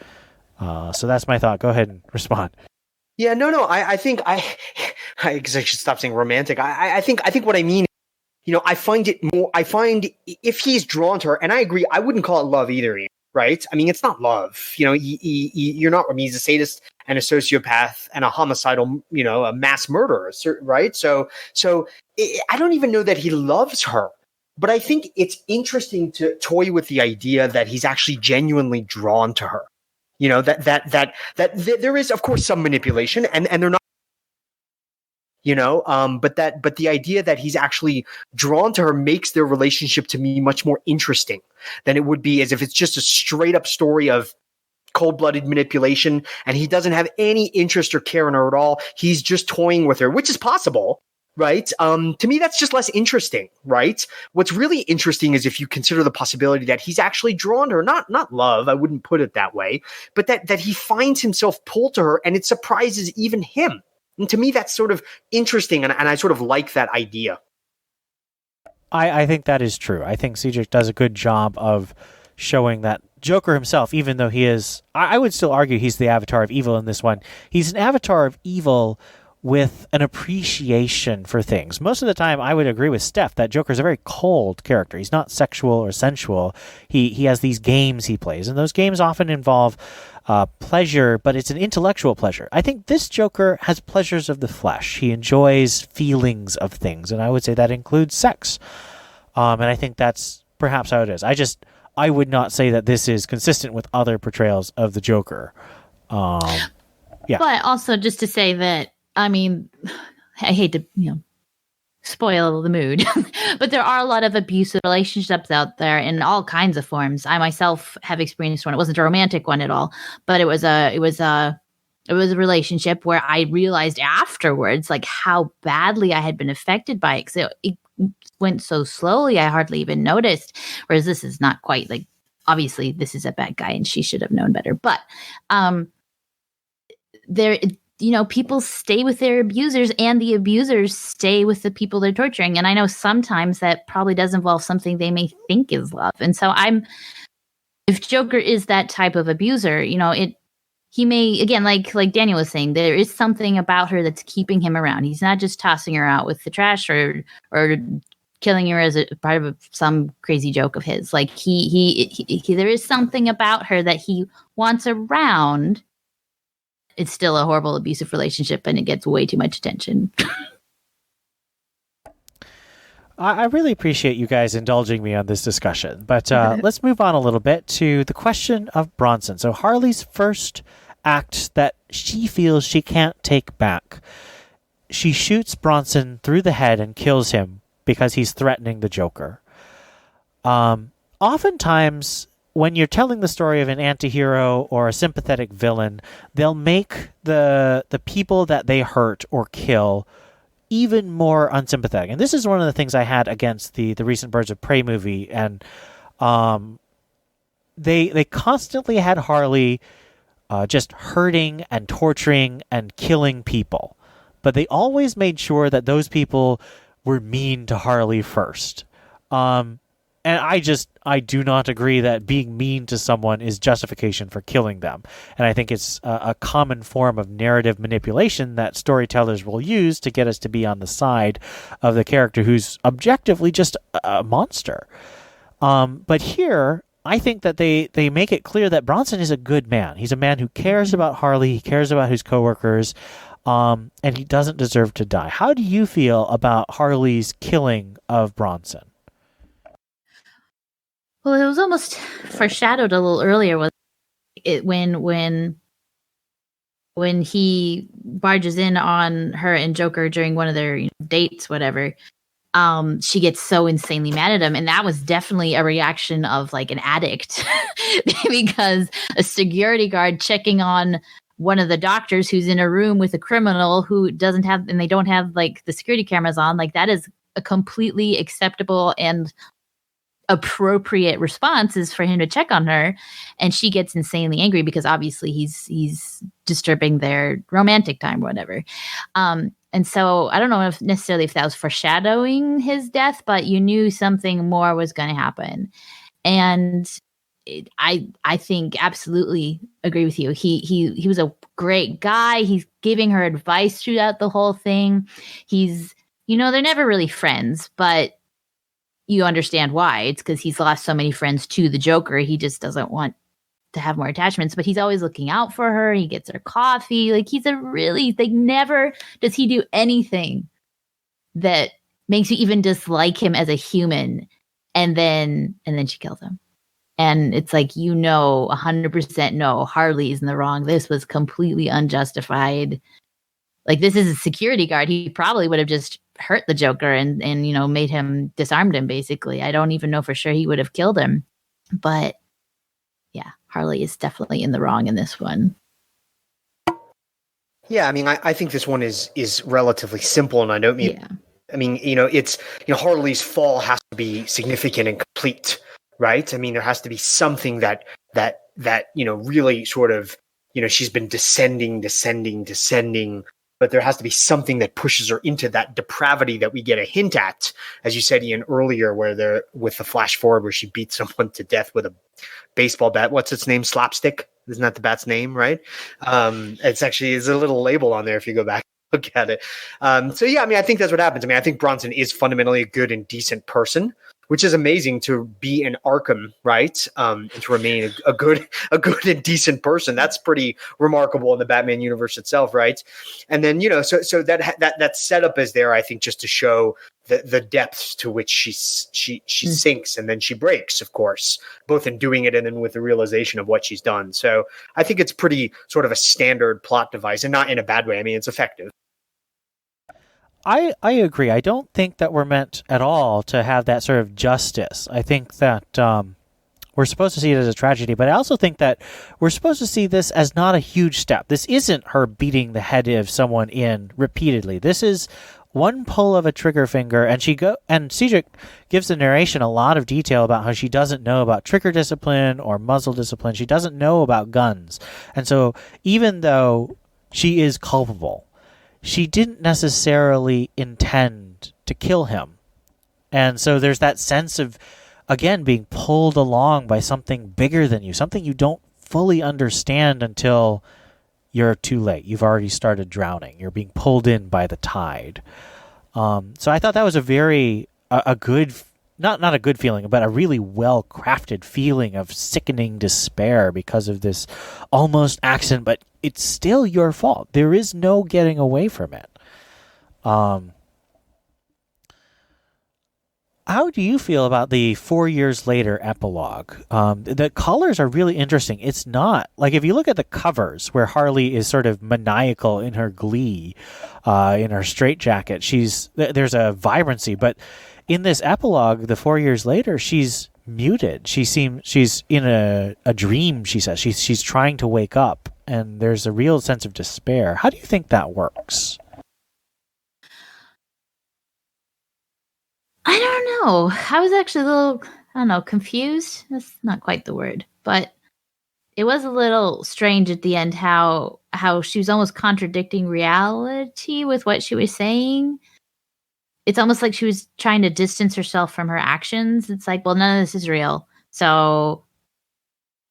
So that's my thought. Go ahead and respond. Yeah, no. I think I should stop saying romantic. I think what I mean, I find if he's drawn to her, and I agree, I wouldn't call it love either. Right? I mean, it's not love. You're not. I mean, he's a sadist and a sociopath and a homicidal, a mass murderer, right? So I don't even know that he loves her. But I think it's interesting to toy with the idea that he's actually genuinely drawn to her. That there is, of course, some manipulation, and they're not. But the idea that he's actually drawn to her makes their relationship to me much more interesting than it would be as if it's just a straight up story of cold-blooded manipulation, and he doesn't have any interest or care in her at all. He's just toying with her, which is possible. Right. To me, that's just less interesting. Right. What's really interesting is if you consider the possibility that he's actually drawn to her, not love. I wouldn't put it that way, but that he finds himself pulled to her, and it surprises even him. And to me, that's sort of interesting. And I sort of like that idea. I think that is true. I think CJ does a good job of showing that Joker himself, even though he is, I would still argue he's the avatar of evil in this one. He's an avatar of evil with an appreciation for things. Most of the time, I would agree with Steph that Joker's a very cold character. He's not sexual or sensual. He has these games he plays, and those games often involve pleasure, but it's an intellectual pleasure. I think this Joker has pleasures of the flesh. He enjoys feelings of things, and I would say that includes sex. And I think that's perhaps how it is. I would not say that this is consistent with other portrayals of the Joker. Yeah. But also just to say that, I mean, I hate to, spoil the mood, but there are a lot of abusive relationships out there in all kinds of forms. I myself have experienced one. It wasn't a romantic one at all, but it was a relationship where I realized afterwards, like, how badly I had been affected by it. So it went so slowly, I hardly even noticed. Whereas this is not quite like, obviously this is a bad guy and she should have known better. But people stay with their abusers, and the abusers stay with the people they're torturing. And I know sometimes that probably does involve something they may think is love. And so if Joker is that type of abuser, he may, again, like Daniel was saying, there is something about her that's keeping him around. He's not just tossing her out with the trash or killing her as a part of some crazy joke of his. Like he there is something about her that he wants around. It's still a horrible abusive relationship, and it gets way too much attention. I really appreciate you guys indulging me on this discussion, but let's move on a little bit to the question of Bronson. So Harley's first act that she feels she can't take back. She shoots Bronson through the head and kills him because he's threatening the Joker. Oftentimes, when you're telling the story of an anti-hero or a sympathetic villain, they'll make the people that they hurt or kill even more unsympathetic. And this is one of the things I had against the recent Birds of Prey movie. And they constantly had Harley just hurting and torturing and killing people. But they always made sure that those people were mean to Harley first. And I do not agree that being mean to someone is justification for killing them. And I think it's a common form of narrative manipulation that storytellers will use to get us to be on the side of the character who's objectively just a monster. But here, I think that they make it clear that Bronson is a good man. He's a man who cares about Harley, he cares about his coworkers, and he doesn't deserve to die. How do you feel about Harley's killing of Bronson? Well, it was almost foreshadowed a little earlier. Was it when he barges in on her and Joker during one of their dates, whatever. She gets so insanely mad at him, and that was definitely a reaction of like an addict, because a security guard checking on one of the doctors who's in a room with a criminal who doesn't have, and they don't have like the security cameras on, like that is a completely acceptable and appropriate response is for him to check on her, and she gets insanely angry because obviously he's disturbing their romantic time or whatever. And so I don't know if necessarily if that was foreshadowing his death, but you knew something more was going to happen. And I think absolutely agree with you. He was a great guy. He's giving her advice throughout the whole thing. He's, they're never really friends, but you understand why. It's because he's lost so many friends to the Joker. He just doesn't want to have more attachments, but he's always looking out for her. He gets her coffee. Like never does he do anything that makes you even dislike him as a human. And then she kills him. And it's like, 100% no, Harley's in the wrong. This was completely unjustified. Like, this is a security guard. He probably would have just hurt the Joker and made him, disarmed him, basically. I don't even know for sure he would have killed him. But yeah, Harley is definitely in the wrong in this one. Yeah, I mean, I think this one is relatively simple, and I don't mean... Yeah. I mean, it's... Harley's fall has to be significant and complete, right? I mean, there has to be something that really sort of, she's been descending, but there has to be something that pushes her into that depravity that we get a hint at, as you said, Ian, earlier, where they're with the flash forward where she beats someone to death with a baseball bat. What's its name? Slapstick? Isn't that the bat's name, right? It's a little label on there if you go back and look at it. So yeah, I mean, I think that's what happens. I mean, I think Bronson is fundamentally a good and decent person, which is amazing to be in Arkham, right? And to remain a good and decent person. That's pretty remarkable in the Batman universe itself, right? And then, so that setup is there, I think, just to show the depths to which she sinks and then she breaks, of course, both in doing it and then with the realization of what she's done. So I think it's pretty sort of a standard plot device, and not in a bad way. I mean, it's effective. I agree. I don't think that we're meant at all to have that sort of justice. I think that we're supposed to see it as a tragedy, but I also think that we're supposed to see this as not a huge step. This isn't her beating the head of someone in repeatedly. This is one pull of a trigger finger, and Cedric gives the narration a lot of detail about how she doesn't know about trigger discipline or muzzle discipline. She doesn't know about guns. And so even though she is culpable, she didn't necessarily intend to kill him. And so there's that sense of, again, being pulled along by something bigger than you, something you don't fully understand until you're too late. You've already started drowning. You're being pulled in by the tide. So I thought that was a good, not a good feeling, but a really well-crafted feeling of sickening despair because of this almost accident, but it's still your fault. There is no getting away from it. How do you feel about the 4 years later epilogue? The colors are really interesting. It's not like if you look at the covers where Harley is sort of maniacal in her glee, in her straitjacket, there's a vibrancy. But in this epilogue, the 4 years later, she's muted. She's in a dream. She says she's trying to wake up, and there's a real sense of despair. How do you think that works? I don't know. I was actually a little, I don't know, confused. That's not quite the word, but it was a little strange at the end how she was almost contradicting reality with what she was saying. It's almost like she was trying to distance herself from her actions. It's like, well, none of this is real. So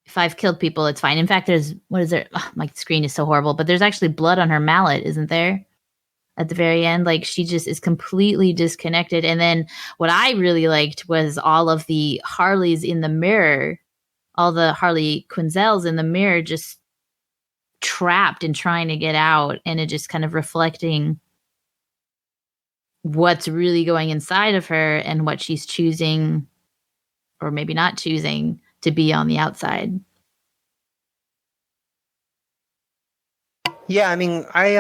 if I've killed people, it's fine. In fact, what is there? Oh, my screen is so horrible, but there's actually blood on her mallet, isn't there? At the very end, like she just is completely disconnected. And then what I really liked was all of the Harleys in the mirror, all the Harley Quinzels in the mirror, just trapped and trying to get out, and it just kind of reflecting what's really going inside of her and what she's choosing, or maybe not choosing, to be on the outside. Yeah, I mean, I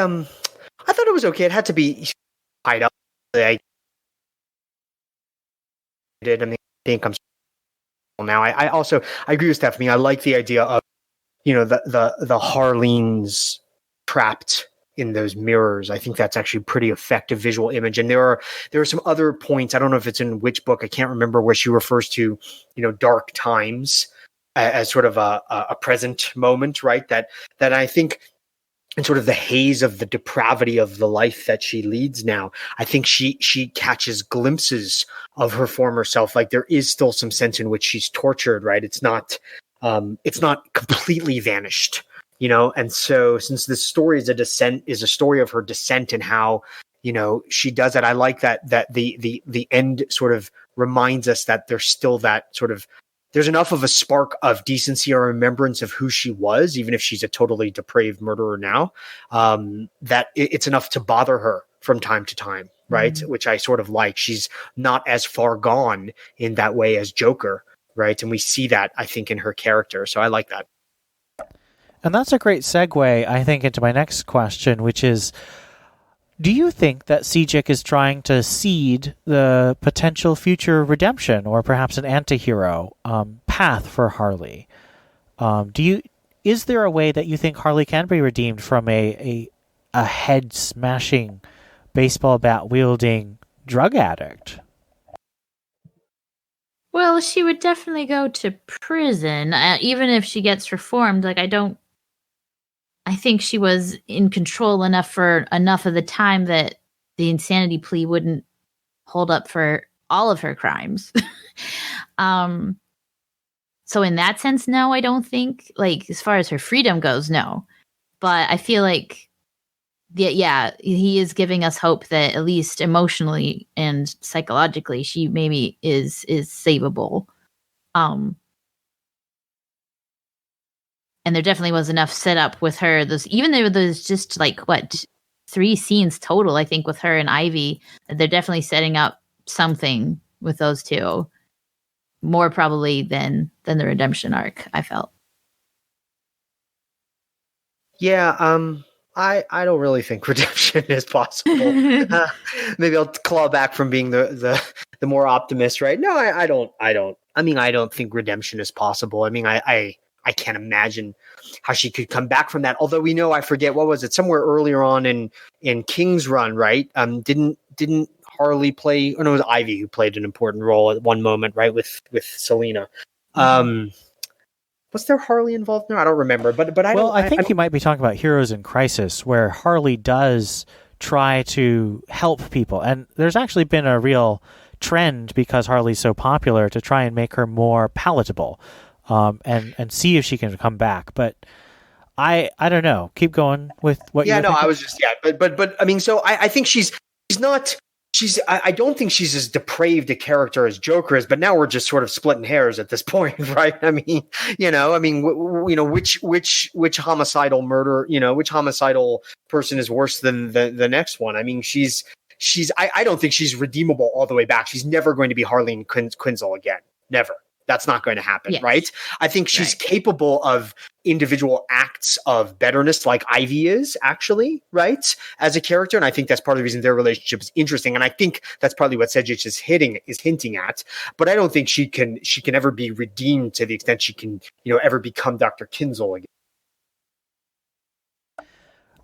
thought it was okay. It had to be tied up. I did. I mean, I think I'm now. I agree with Stephanie. I like the idea of, the Harleens trapped in those mirrors. I think that's actually a pretty effective visual image. And there are some other points. I don't know if it's in which book. I can't remember, where she refers to, dark times as sort of a present moment, right? That I think, and sort of the haze of the depravity of the life that she leads now, I think she catches glimpses of her former self. Like there is still some sense in which she's tortured, right? It's not completely vanished, And so since this story is a story of her descent and how, she does it. I like that the end sort of reminds us that there's still that sort of, there's enough of a spark of decency or remembrance of who she was, even if she's a totally depraved murderer now, that it's enough to bother her from time to time, right? Mm-hmm. Which I sort of like. She's not as far gone in that way as Joker, right? And we see that, I think, in her character. So I like that. And that's a great segue, I think, into my next question, which is, do you think that Sejic is trying to seed the potential future redemption or perhaps an anti-hero path for Harley? Is there a way that you think Harley can be redeemed from a head-smashing, baseball bat-wielding drug addict? Well, she would definitely go to prison, even if she gets reformed. Like, I think she was in control enough for enough of the time that the insanity plea wouldn't hold up for all of her crimes. So in that sense, no, I don't think. Like, as far as her freedom goes, no. But I feel like, yeah, he is giving us hope that at least emotionally and psychologically, she maybe is savable. And there definitely was enough set up with her. Even though there's just 3 scenes total, I think, with her and Ivy, they're definitely setting up something with those two. More probably than the redemption arc, I felt. Yeah, I don't really think redemption is possible. Maybe I'll claw back from being the more optimist, right? No, I don't. I mean, I don't think redemption is possible. I mean, I can't imagine how she could come back from that. Although we know, I forget, what was it, somewhere earlier on in King's Run, right? Didn't Harley play? Or no, it was Ivy who played an important role at one moment, right? With Selena. Was there Harley involved? No, I don't remember. But I think you might be talking about Heroes in Crisis, where Harley does try to help people, and there's actually been a real trend, because Harley's so popular, to try and make her more palatable. And see if she can come back. But I don't know. Keep going with what you I was just, but I mean, so I think I don't think she's as depraved a character as Joker is, but now we're just sort of splitting hairs at this point, right? I mean, which homicidal murder, which homicidal person is worse than the next one? I mean, she's I don't think she's redeemable all the way back. She's never going to be Harleen Quinzel again. Never. That's not going to happen, Yes. right? I think she's capable of individual acts of betterness like Ivy is actually, right? As a character. And I think that's part of the reason their relationship is interesting. And I think that's probably what Sedgwick is hinting at. But I don't think she can ever be redeemed to the extent she can, ever become Dr. Kinzel again.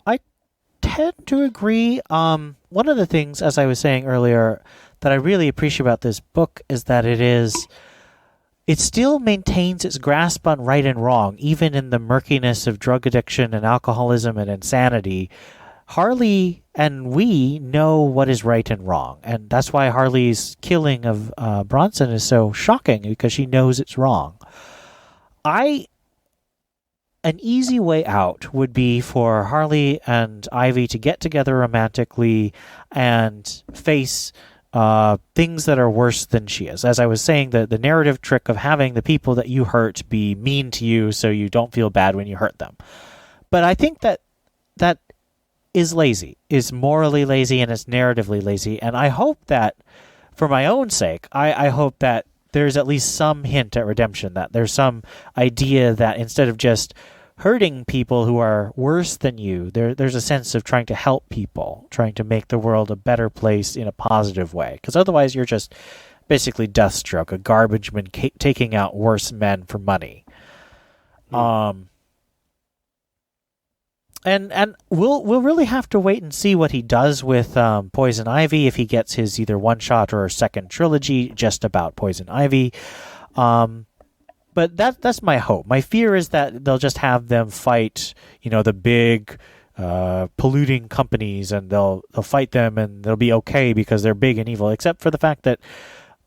I tend to agree. One of the things, as I was saying earlier, that I really appreciate about this book is that it still maintains its grasp on right and wrong, even in the murkiness of drug addiction and alcoholism and insanity. Harley and we know what is right and wrong, and that's why Harley's killing of Bronson is so shocking, because she knows it's wrong. An easy way out would be for Harley and Ivy to get together romantically and face things that are worse than she is. As I was saying, the narrative trick of having the people that you hurt be mean to you so you don't feel bad when you hurt them. But I think that is lazy, is morally lazy, and it's narratively lazy. And I hope that, for my own sake, I hope that there's at least some hint at redemption, that there's some idea that instead of just hurting people who are worse than you, there's a sense of trying to help people, trying to make the world a better place in a positive way. Because otherwise you're just basically Deathstroke, a garbage man taking out worse men for money. And we'll really have to wait and see what he does with Poison Ivy, if he gets his either one shot or second trilogy just about Poison Ivy. But that's my hope. My fear is that they'll just have them fight, the big polluting companies, and they'll fight them, and they'll be okay because they're big and evil. Except for the fact that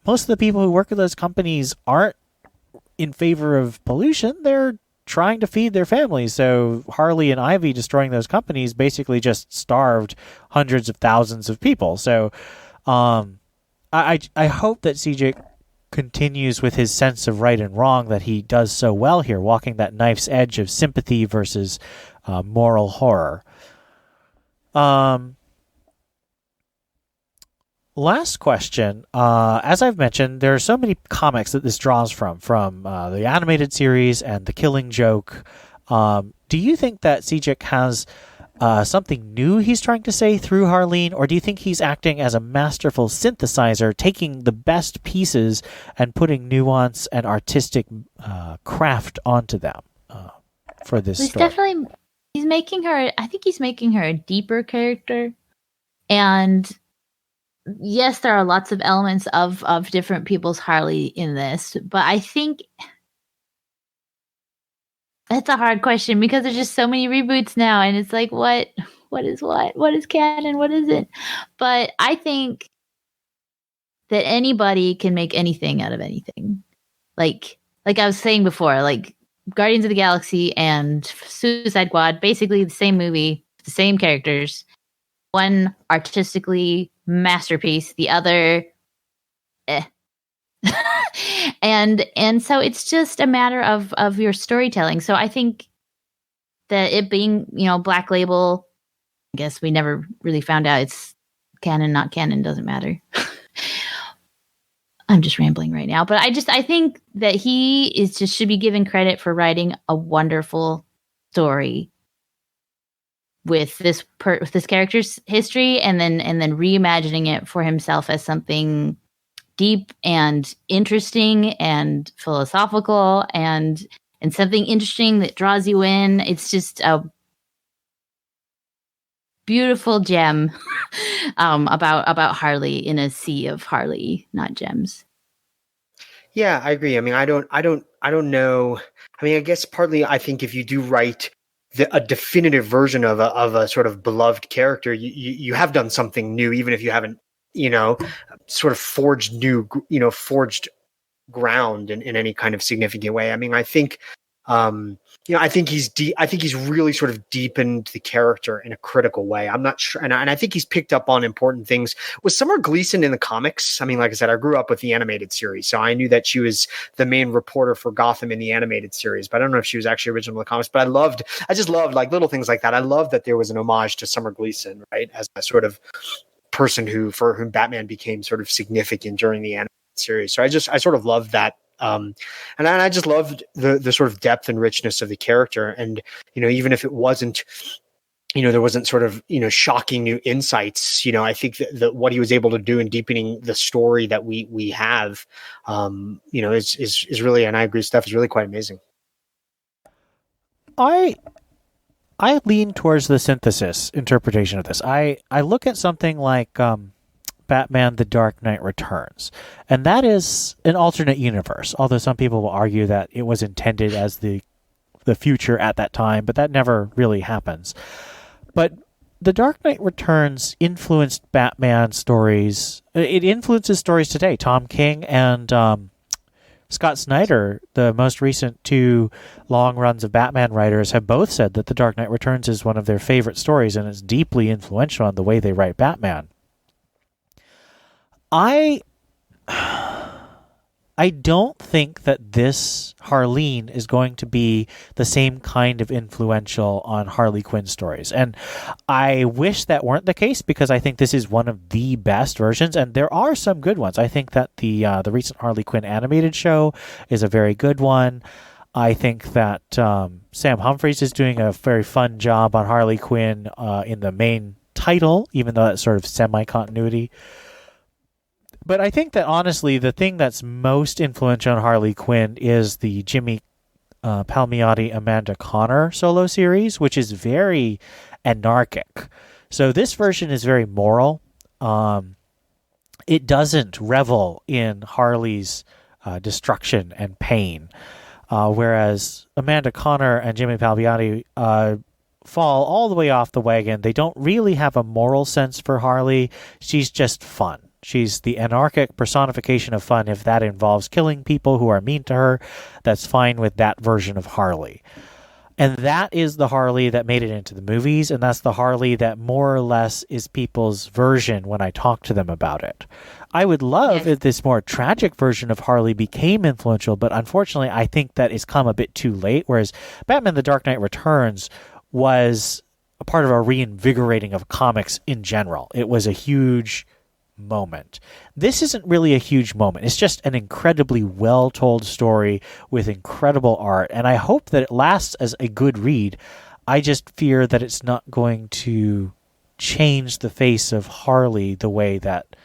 most of the people who work at those companies aren't in favor of pollution. They're trying to feed their families. So Harley and Ivy destroying those companies basically just starved hundreds of thousands of people. So I hope that CJ continues with his sense of right and wrong that he does so well here, walking that knife's edge of sympathy versus moral horror. Last question. As I've mentioned, there are so many comics that this draws from the animated series and The Killing Joke. Do you think that CJ has something new he's trying to say through Harleen, or do you think he's acting as a masterful synthesizer, taking the best pieces and putting nuance and artistic craft onto them for this story? He's making her a deeper character. And yes, there are lots of elements of different people's Harley in this, but I think that's a hard question because there's just so many reboots now, and it's like, what is what? What is canon? What isn't? But I think that anybody can make anything out of anything. Like I was saying before, like Guardians of the Galaxy and Suicide Squad, basically the same movie, the same characters. One artistically masterpiece, the other and so it's just a matter of your storytelling. So I think that it being, Black Label, I guess we never really found out it's canon, not canon, doesn't matter. I'm just rambling right now, but I think that he should be given credit for writing a wonderful story with this character's history, and then reimagining it for himself as something deep and interesting and philosophical and something interesting that draws you in. It's just a beautiful gem about Harley in a sea of Harley, not gems. Yeah, I agree. I mean, I don't know. I mean, I guess partly I think if you do write a definitive version of a sort of beloved character, you have done something new, even if you haven't, sort of forged ground in any kind of significant way. I mean, I think, I think he's really sort of deepened the character in a critical way. I'm not sure. And I think he's picked up on important things. Was Summer Gleason in the comics? I mean, like I said, I grew up with the animated series, so I knew that she was the main reporter for Gotham in the animated series, but I don't know if she was actually original in the comics, but I just loved like little things like that. I love that there was an homage to Summer Gleason, right? As a sort of person for whom Batman became sort of significant during the animated series. So I sort of loved that. And I just loved the sort of depth and richness of the character. And, even if it wasn't, there wasn't sort of, shocking new insights, I think that what he was able to do in deepening the story that we have, is really, and I agree, Steph, is really quite amazing. I lean towards the synthesis interpretation of this. I look at something like Batman The Dark Knight Returns, and that is an alternate universe, although some people will argue that it was intended as the future at that time, but that never really happens. But The Dark Knight Returns influenced Batman stories. It influences stories today. Tom King and Scott Snyder, the most recent 2 long runs of Batman writers, have both said that The Dark Knight Returns is one of their favorite stories, and it's deeply influential on the way they write Batman. I don't think that this Harleen is going to be the same kind of influential on Harley Quinn stories. And I wish that weren't the case, because I think this is one of the best versions, and there are some good ones. I think that the recent Harley Quinn animated show is a very good one. I think that Sam Humphries is doing a very fun job on Harley Quinn in the main title, even though that's sort of semi-continuity. But I think that, honestly, the thing that's most influential on Harley Quinn is the Jimmy Palmiotti, Amanda Conner solo series, which is very anarchic. So this version is very moral. It doesn't revel in Harley's destruction and pain, whereas Amanda Conner and Jimmy Palmiotti fall all the way off the wagon. They don't really have a moral sense for Harley. She's just fun. She's the anarchic personification of fun. If that involves killing people who are mean to her, that's fine with that version of Harley. And that is the Harley that made it into the movies, and that's the Harley that more or less is people's version when I talk to them about it. I would love if this more tragic version of Harley became influential, but unfortunately I think that it's come a bit too late, whereas Batman The Dark Knight Returns was a part of a reinvigorating of comics in general. It was a huge moment. This isn't really a huge moment. It's just an incredibly well-told story with incredible art, and I hope that it lasts as a good read. I just fear that it's not going to change the face of Harley the way that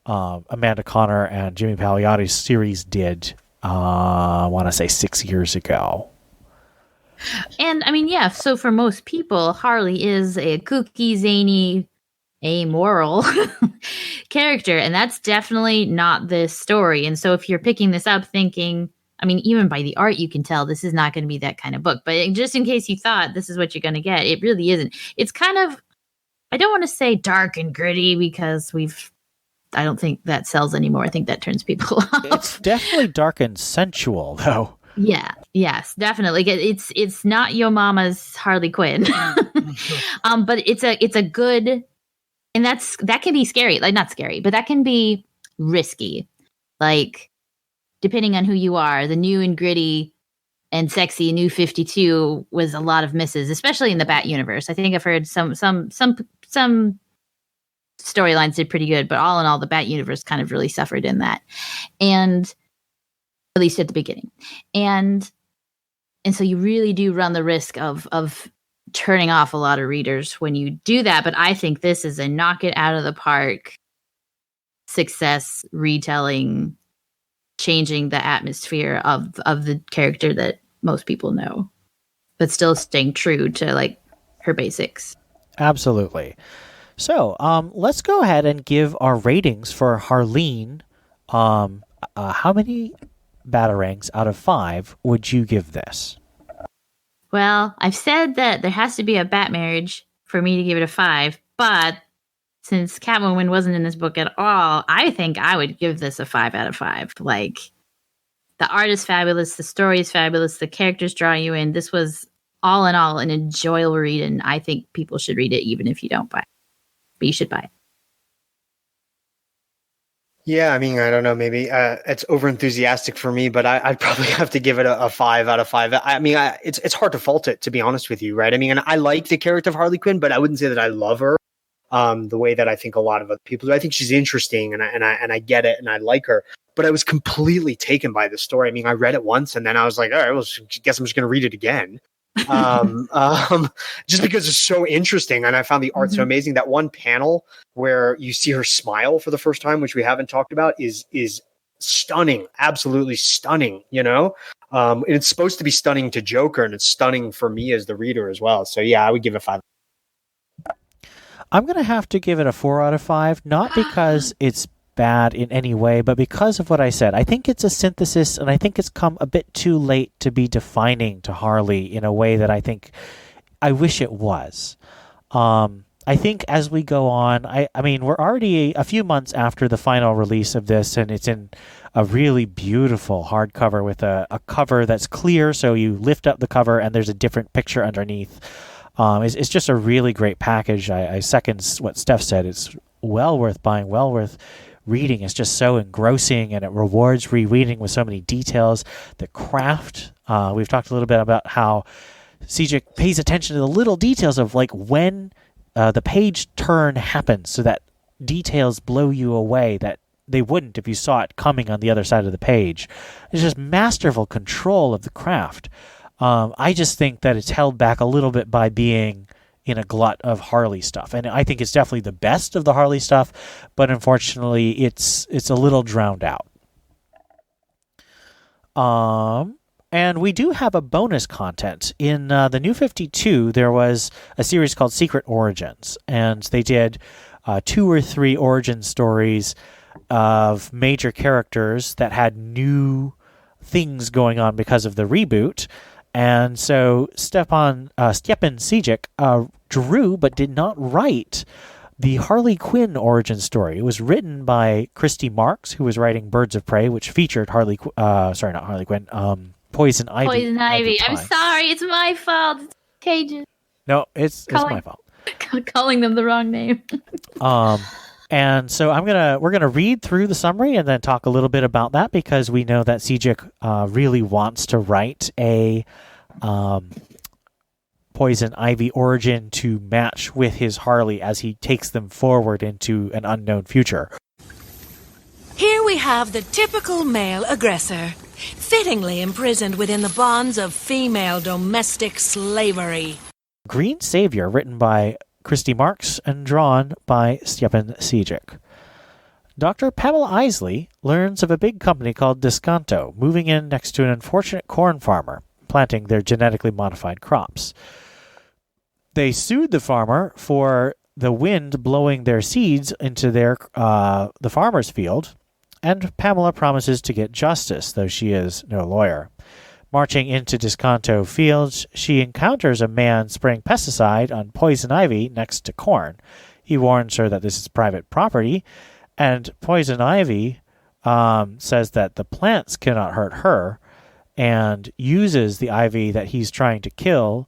Amanda Conner and Jimmy Palmiotti's series did, I want to say 6 years ago. And, I mean, yeah, so for most people, Harley is a kooky, zany, amoral character, and that's definitely not this story. And so if you're picking this up thinking, I mean, even by the art you can tell this is not going to be that kind of book, but just in case you thought this is what you're going to get, it really isn't. It's kind of, I don't want to say dark and gritty, because I don't think that sells anymore. I think that turns people off. It's definitely dark and sensual, though. Yeah, yes, definitely. It's not Yo Mama's Harley Quinn. But it's a good, and that can be scary, like not scary, but that can be risky. Like, depending on who you are, the new and gritty and sexy New 52 was a lot of misses, especially in the Bat universe. I think I've heard some storylines did pretty good, but all in all, the Bat universe kind of really suffered in that, and at least at the beginning, and so you really do run the risk of turning off a lot of readers when you do that. But I think this is a knock it out of the park success retelling, changing the atmosphere of the character that most people know, but still staying true to like her basics. Absolutely. So let's go ahead and give our ratings for Harleen. How many Batarangs out of 5 would you give this? Well, I've said that there has to be a bat marriage for me to give it a 5, but since Catwoman wasn't in this book at all, I think I would give this a 5 out of 5. Like, the art is fabulous, the story is fabulous, the characters draw you in. This was all in all an enjoyable read, and I think people should read it even if you don't buy it. But you should buy it. Yeah, I mean, I don't know, maybe it's over-enthusiastic for me, but I'd probably have to give it a 5 out of 5. I mean, it's hard to fault it, to be honest with you, right? I mean, and I like the character of Harley Quinn, but I wouldn't say that I love her. the way that I think a lot of other people do. I think she's interesting, and I get it, and I like her. But I was completely taken by the story. I mean, I read it once, and then I was like, all right, well, I guess I'm just going to read it again. Just because it's so interesting, and I found the art so amazing. That one panel where you see her smile for the first time, which we haven't talked about, is stunning, absolutely stunning. And it's supposed to be stunning to Joker, and it's stunning for me as the reader as well. So yeah, I would give it 5. I'm going to have to give it a 4 out of 5, not because it's bad in any way, but because of what I said. I think it's a synthesis, and I think it's come a bit too late to be defining to Harley in a way that I think I wish it was. I think as we go on, I mean, we're already a few months after the final release of this, and it's in a really beautiful hardcover with a cover that's clear, so you lift up the cover and there's a different picture underneath. It's just a really great package. I second what Steph said. It's well worth buying, well worth reading. It's just so engrossing, and it rewards rereading with so many details. The craft, we've talked a little bit about how Sejic pays attention to the little details of like when the page turn happens, so that details blow you away that they wouldn't if you saw it coming on the other side of the page. It's just masterful control of the craft. I just think that it's held back a little bit by being in a glut of Harley stuff. And I think it's definitely the best of the Harley stuff, but unfortunately it's a little drowned out. And we do have a bonus content. In the New 52, there was a series called Secret Origins, and they did 2 or 3 origin stories of major characters that had new things going on because of the reboot. And so Stjepan Sejic drew but did not write the Harley Quinn origin story. It was written by Christy Marks, who was writing Birds of Prey, which featured Poison Ivy. Poison Ivy. I'm sorry, it's my fault. It's Cage's. No, it's my fault. Calling them the wrong name. And so we're gonna read through the summary and then talk a little bit about that, because we know that Sejic really wants to write a Poison Ivy origin to match with his Harley as he takes them forward into an unknown future. Here we have the typical male aggressor, fittingly imprisoned within the bonds of female domestic slavery. Green Savior, written by Christy Marks and drawn by Stjepan Sejic. Dr. Pamela Isley learns of a big company called Descanto moving in next to an unfortunate corn farmer, planting their genetically modified crops. They sued the farmer for the wind blowing their seeds into the farmer's field, and Pamela promises to get justice, though she is no lawyer. Marching into Descanto Fields, she encounters a man spraying pesticide on poison ivy next to corn. He warns her that this is private property, and poison ivy says that the plants cannot hurt her, and uses the ivy that he's trying to kill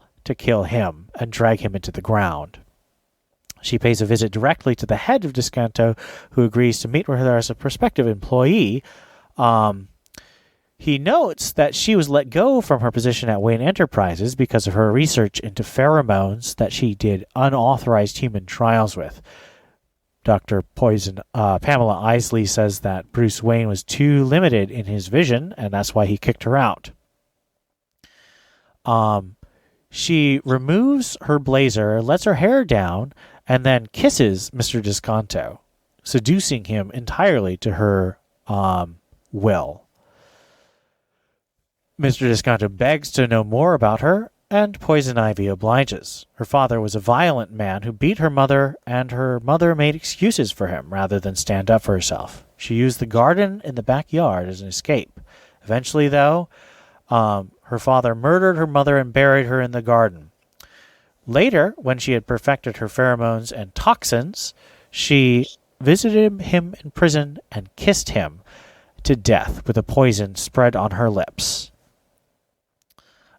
him and drag him into the ground. She pays a visit directly to the head of Descanto, who agrees to meet with her as a prospective employee. He notes that she was let go from her position at Wayne Enterprises because of her research into pheromones that she did unauthorized human trials with. Dr. Pamela Isley says that Bruce Wayne was too limited in his vision, and that's why he kicked her out. She removes her blazer, lets her hair down, and then kisses Mr. Descanto, seducing him entirely to her will. Mr. Descanto begs to know more about her, and Poison Ivy obliges. Her father was a violent man who beat her mother, and her mother made excuses for him rather than stand up for herself. She used the garden in the backyard as an escape. Eventually, though, her father murdered her mother and buried her in the garden. Later, when she had perfected her pheromones and toxins, she visited him in prison and kissed him to death with a poison spread on her lips.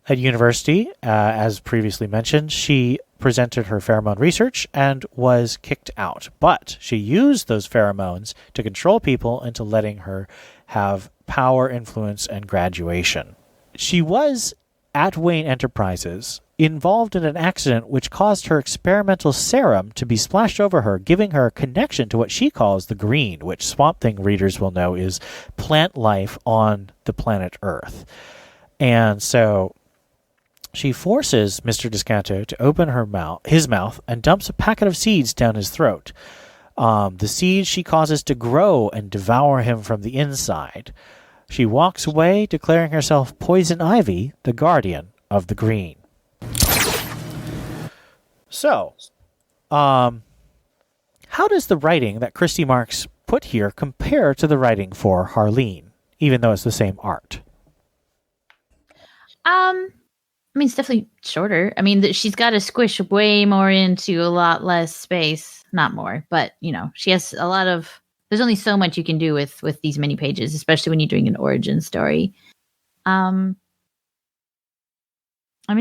At university, as previously mentioned, she presented her pheromone research and was kicked out. But she used those pheromones to control people into letting her have power, influence, and graduation. She was at Wayne Enterprises involved in an accident which caused her experimental serum to be splashed over her, giving her a connection to what she calls the green, which Swamp Thing readers will know is plant life on the planet Earth. And so she forces Mr. Descanto to open his mouth and dumps a packet of seeds down his throat. The seeds she causes to grow and devour him from the inside. She walks away, declaring herself Poison Ivy, the guardian of the green. So, how does the writing that Christy Marks put here compare to the writing for Harleen, even though it's the same art? I mean, it's definitely shorter. I mean, she's got to squish way more into a lot less space. Not more, but, she has a lot of... There's only so much you can do with these many pages, especially when you're doing an origin story. I mean,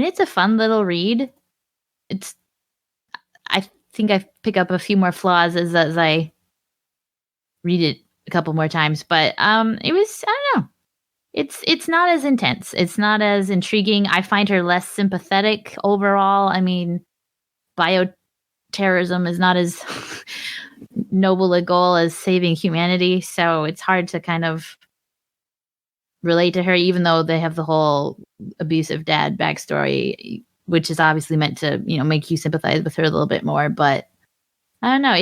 it's a fun little read. I think I pick up a few more flaws as I read it a couple more times, but it was, I don't know. It's not as intense. It's not as intriguing. I find her less sympathetic overall. I mean, bioterrorism is not as noble a goal as saving humanity, so it's hard to kind of relate to her, even though they have the whole abusive dad backstory, which is obviously meant to, make you sympathize with her a little bit more. But I don't know.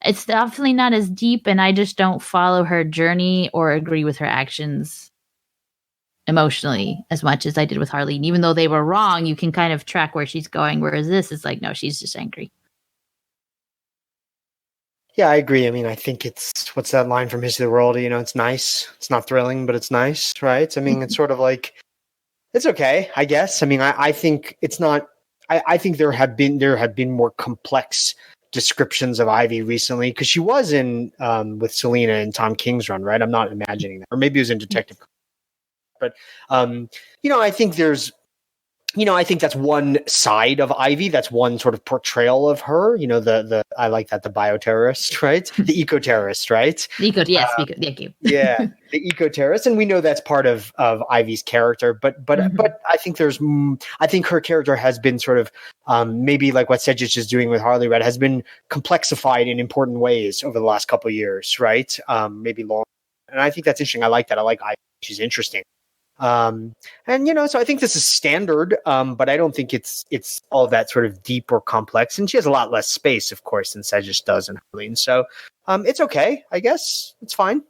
It's definitely not as deep, and I just don't follow her journey or agree with her actions emotionally as much as I did with Harleen. Even though they were wrong, you can kind of track where she's going. Whereas this is like, no, she's just angry. Yeah, I agree. I mean, I think what's that line from History of the World? It's nice. It's not thrilling, but it's nice, right? I mean, it's sort of like, it's okay, I guess. I mean, I think it's not. I think there have been more complex descriptions of Ivy recently, because she was in with Selena and Tom King's run, right? I'm not imagining that, or maybe it was in Detective. But I think I think that's one side of Ivy. That's one sort of portrayal of her. I like that, the bioterrorist, right? The eco-terrorist, right? Thank you. Yeah, the eco-terrorist, and we know that's part of Ivy's character. But I think I think her character has been sort of maybe like what Sedgwick is doing with Harley Red, has been complexified in important ways over the last couple of years, right? Maybe long, and I think that's interesting. I like that. I like Ivy. She's interesting. So I think this is standard, but I don't think it's all that sort of deep or complex. And she has a lot less space, of course, than Sedgwick does in Harleen. So it's okay, I guess. It's fine.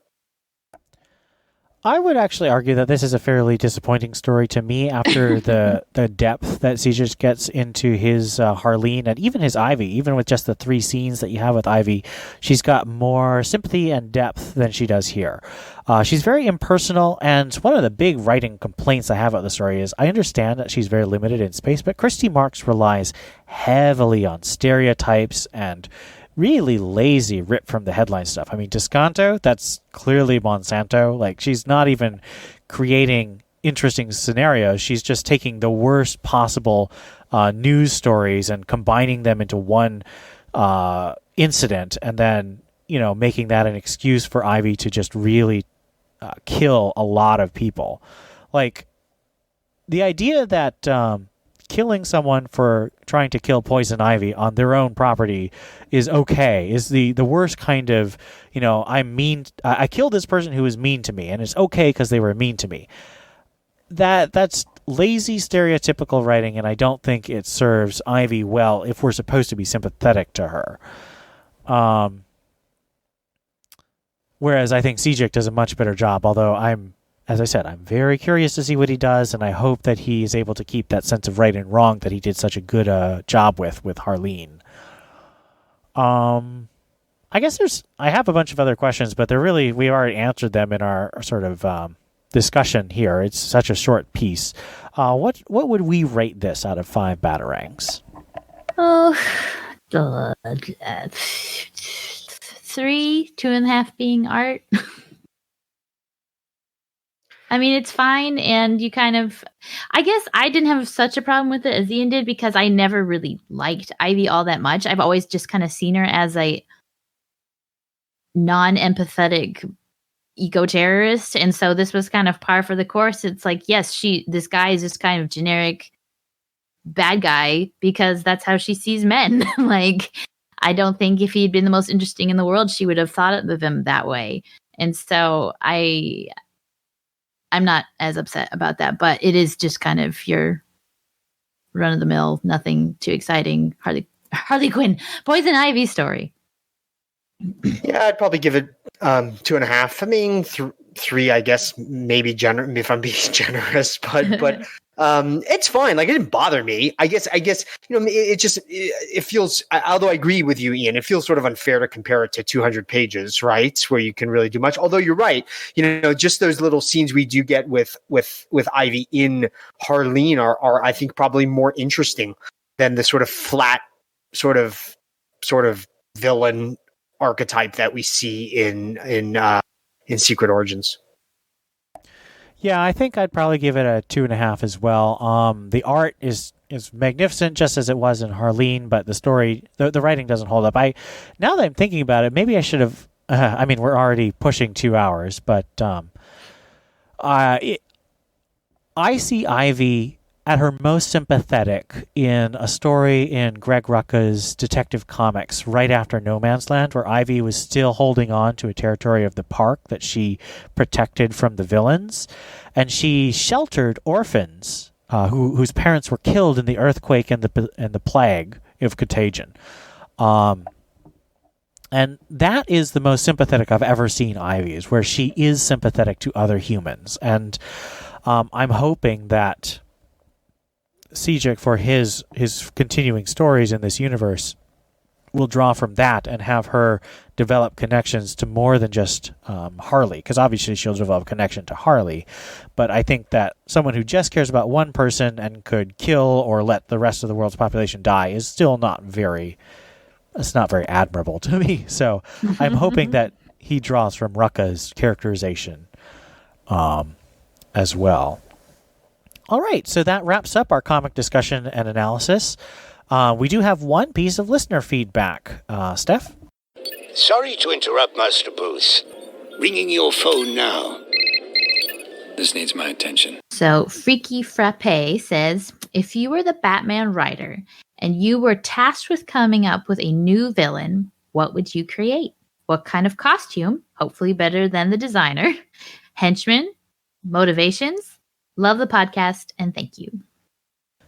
I would actually argue that this is a fairly disappointing story to me after the depth that Sedgwick gets into his Harleen and even his Ivy. Even with just the 3 scenes that you have with Ivy, she's got more sympathy and depth than she does here. She's very impersonal, and one of the big writing complaints I have about the story is I understand that she's very limited in space, but Christy Marks relies heavily on stereotypes and really lazy rip from the headline stuff. I mean, Descanto, that's clearly Monsanto. Like, she's not even creating interesting scenarios. She's just taking the worst possible news stories and combining them into one incident, and then, making that an excuse for Ivy to just really kill a lot of people. Like, the idea that killing someone for trying to kill Poison Ivy on their own property is okay, is the worst kind of, I killed this person who was mean to me, and it's okay because they were mean to me. That's lazy, stereotypical writing, and I don't think it serves Ivy well if we're supposed to be sympathetic to her. Whereas I think Sedgwick does a much better job, although as I said, I'm very curious to see what he does, and I hope that he is able to keep that sense of right and wrong that he did such a good job with Harleen. I guess I have a bunch of other questions, but we already answered them in our sort of discussion here. It's such a short piece. What would we rate this out of 5 batarangs? Oh, 3, 2.5 being art. I mean, it's fine, and you kind of... I guess I didn't have such a problem with it as Ian did, because I never really liked Ivy all that much. I've always just kind of seen her as a non-empathetic eco-terrorist, and so this was kind of par for the course. It's like, yes, this guy is just kind of generic bad guy because that's how she sees men. Like, I don't think if he'd been the most interesting in the world, she would have thought of him that way. And so I'm not as upset about that, but it is just kind of your run of the mill, nothing too exciting. Harley Quinn, Poison Ivy story. Yeah, I'd probably give it 2.5. I mean, three, I guess, maybe if I'm being generous, but it's fine. Like, it didn't bother me. I guess it feels. Although I agree with you, Ian, it feels sort of unfair to compare it to 200 pages, right, where you can really do much. Although you're right, just those little scenes we do get with Ivy in Harleen are I think probably more interesting than the sort of flat sort of villain archetype that we see in Secret Origins. Yeah, I think I'd probably give it a 2.5 as well. The art is magnificent, just as it was in Harleen, but the story, the writing doesn't hold up. Now that I'm thinking about it, maybe I should have. I mean, we're already pushing 2 hours, but I see Ivy at her most sympathetic in a story in Greg Rucka's Detective Comics right after No Man's Land, where Ivy was still holding on to a territory of the park that she protected from the villains, and she sheltered orphans whose parents were killed in the earthquake and the plague of contagion. And that is the most sympathetic I've ever seen Ivy, is where she is sympathetic to other humans. And I'm hoping that Sejic, for his continuing stories in this universe, will draw from that and have her develop connections to more than just Harley, because obviously she'll develop a connection to Harley, but I think that someone who just cares about one person and could kill or let the rest of the world's population die is still not very admirable to me. So I'm hoping that he draws from Rucka's characterization as well. All right, so that wraps up our comic discussion and analysis. We do have one piece of listener feedback. Steph? Sorry to interrupt, Master Booth. Ringing your phone now. This needs my attention. So Freaky Frappe says, if you were the Batman writer and you were tasked with coming up with a new villain, what would you create? What kind of costume? Hopefully better than the designer. Henchman? Motivations? Love the podcast, and thank you.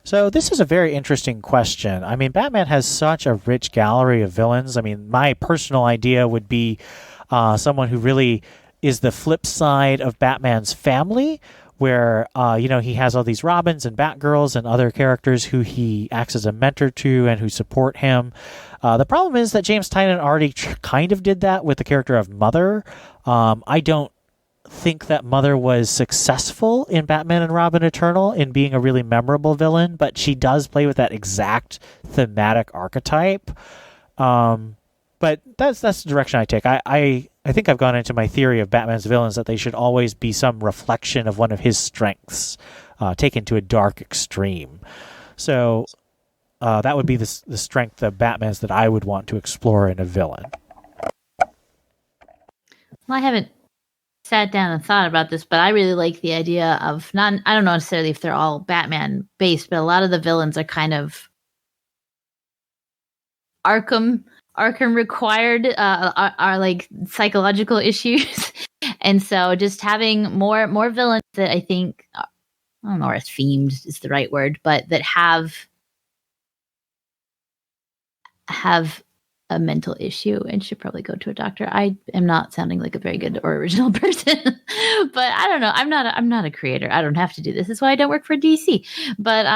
So this is a very interesting question. I mean, Batman has such a rich gallery of villains. I mean, my personal idea would be someone who really is the flip side of Batman's family, where, he has all these Robins and Batgirls and other characters who he acts as a mentor to and who support him. The problem is that James Tynion already kind of did that with the character of Mother. I don't think that Mother was successful in Batman and Robin Eternal in being a really memorable villain, but she does play with that exact thematic archetype. But that's the direction I take. I think I've gone into my theory of Batman's villains that they should always be some reflection of one of his strengths, taken to a dark extreme. So that would be the strength of Batman's that I would want to explore in a villain. Well, I haven't sat down and thought about this, but I really like the idea of I don't know necessarily if they're all Batman based, but a lot of the villains are kind of Arkham required, are like psychological issues. And so just having more villains that I think, I don't know if themed is the right word, but that have a mental issue and should probably go to a doctor. I am not sounding like a very good or original person, but I don't know. I'm not a creator. I don't have to do this. That's why I don't work for DC. But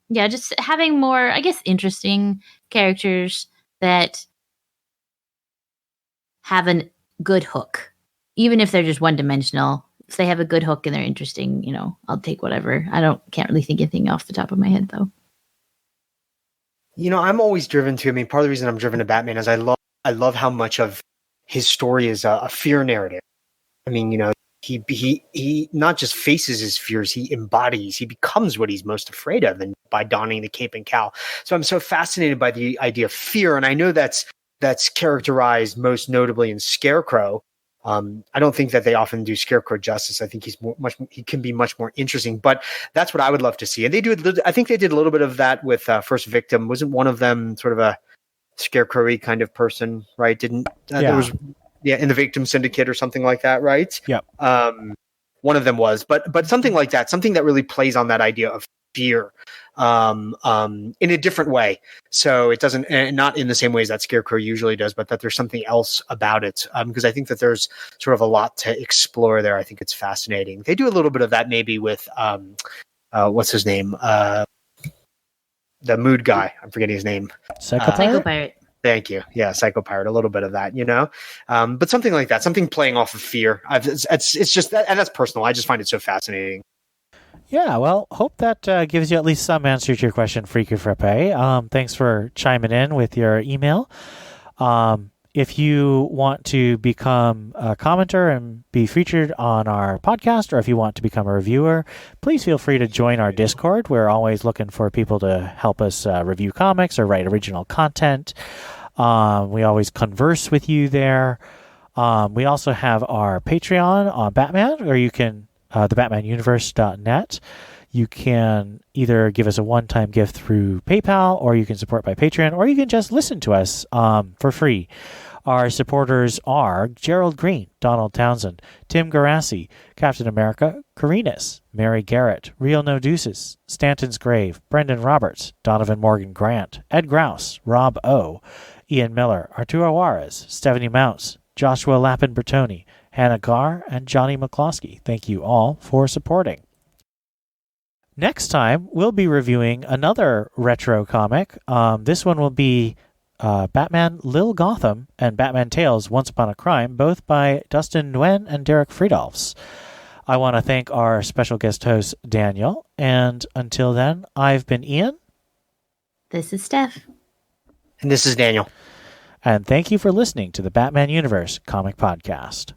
yeah, just having more, I guess, interesting characters that have a good hook, even if they're just one dimensional. If they have a good hook and they're interesting, I'll take whatever. Can't really think of anything off the top of my head though. I'm always driven to. I mean, part of the reason I'm driven to Batman is I love how much of his story is a fear narrative. I mean, he not just faces his fears, he becomes what he's most afraid of, and by donning the cape and cowl. So I'm so fascinated by the idea of fear, and I know that's characterized most notably in Scarecrow, I don't think that they often do Scarecrow justice. I think he can be much more interesting, but that's what I would love to see. And they do. I think they did a little bit of that with First Victim. Wasn't one of them sort of a Scarecrow-y kind of person, right? Didn't there was in the Victim Syndicate or something like that, right? Yep. One of them was, but something like that, something that really plays on that idea of fear in a different way. So it doesn't, not in the same ways that Scarecrow usually does, but that there's something else about it. Because I think that there's sort of a lot to explore there. I think it's fascinating. They do a little bit of that maybe with, what's his name? The mood guy. I'm forgetting his name. Psycho Pirate. Thank you. Yeah, Psycho Pirate. A little bit of that, but something like that, something playing off of fear. It's just that, and that's personal. I just find it so fascinating. Yeah, well, hope that gives you at least some answer to your question, Freaky Frappe. Thanks for chiming in with your email. If you want to become a commenter and be featured on our podcast, or if you want to become a reviewer, please feel free to join our Discord. We're always looking for people to help us review comics or write original content. We always converse with you there. We also have our Patreon on Batman, or you can, thebatmanuniverse.net. You can either give us a one-time gift through PayPal, or you can support by Patreon, or you can just listen to us for free. Our supporters are Gerald Green, Donald Townsend, Tim Garassi, Captain America, Carinas, Mary Garrett, Real No Deuces, Stanton's Grave, Brendan Roberts, Donovan Morgan Grant, Ed Grouse, Rob O., Ian Miller, Arturo Juarez, Stephanie Mounts, Joshua Lappin Bertoni, Hannah Garr, and Johnny McCloskey. Thank you all for supporting. Next time, we'll be reviewing another retro comic. This one will be Batman Lil Gotham and Batman Tales Once Upon a Crime, both by Dustin Nguyen and Derek Friedolfs. I want to thank our special guest host, Daniel. And until then, I've been Ian. This is Steph. And this is Daniel. And thank you for listening to the Batman Universe Comic Podcast.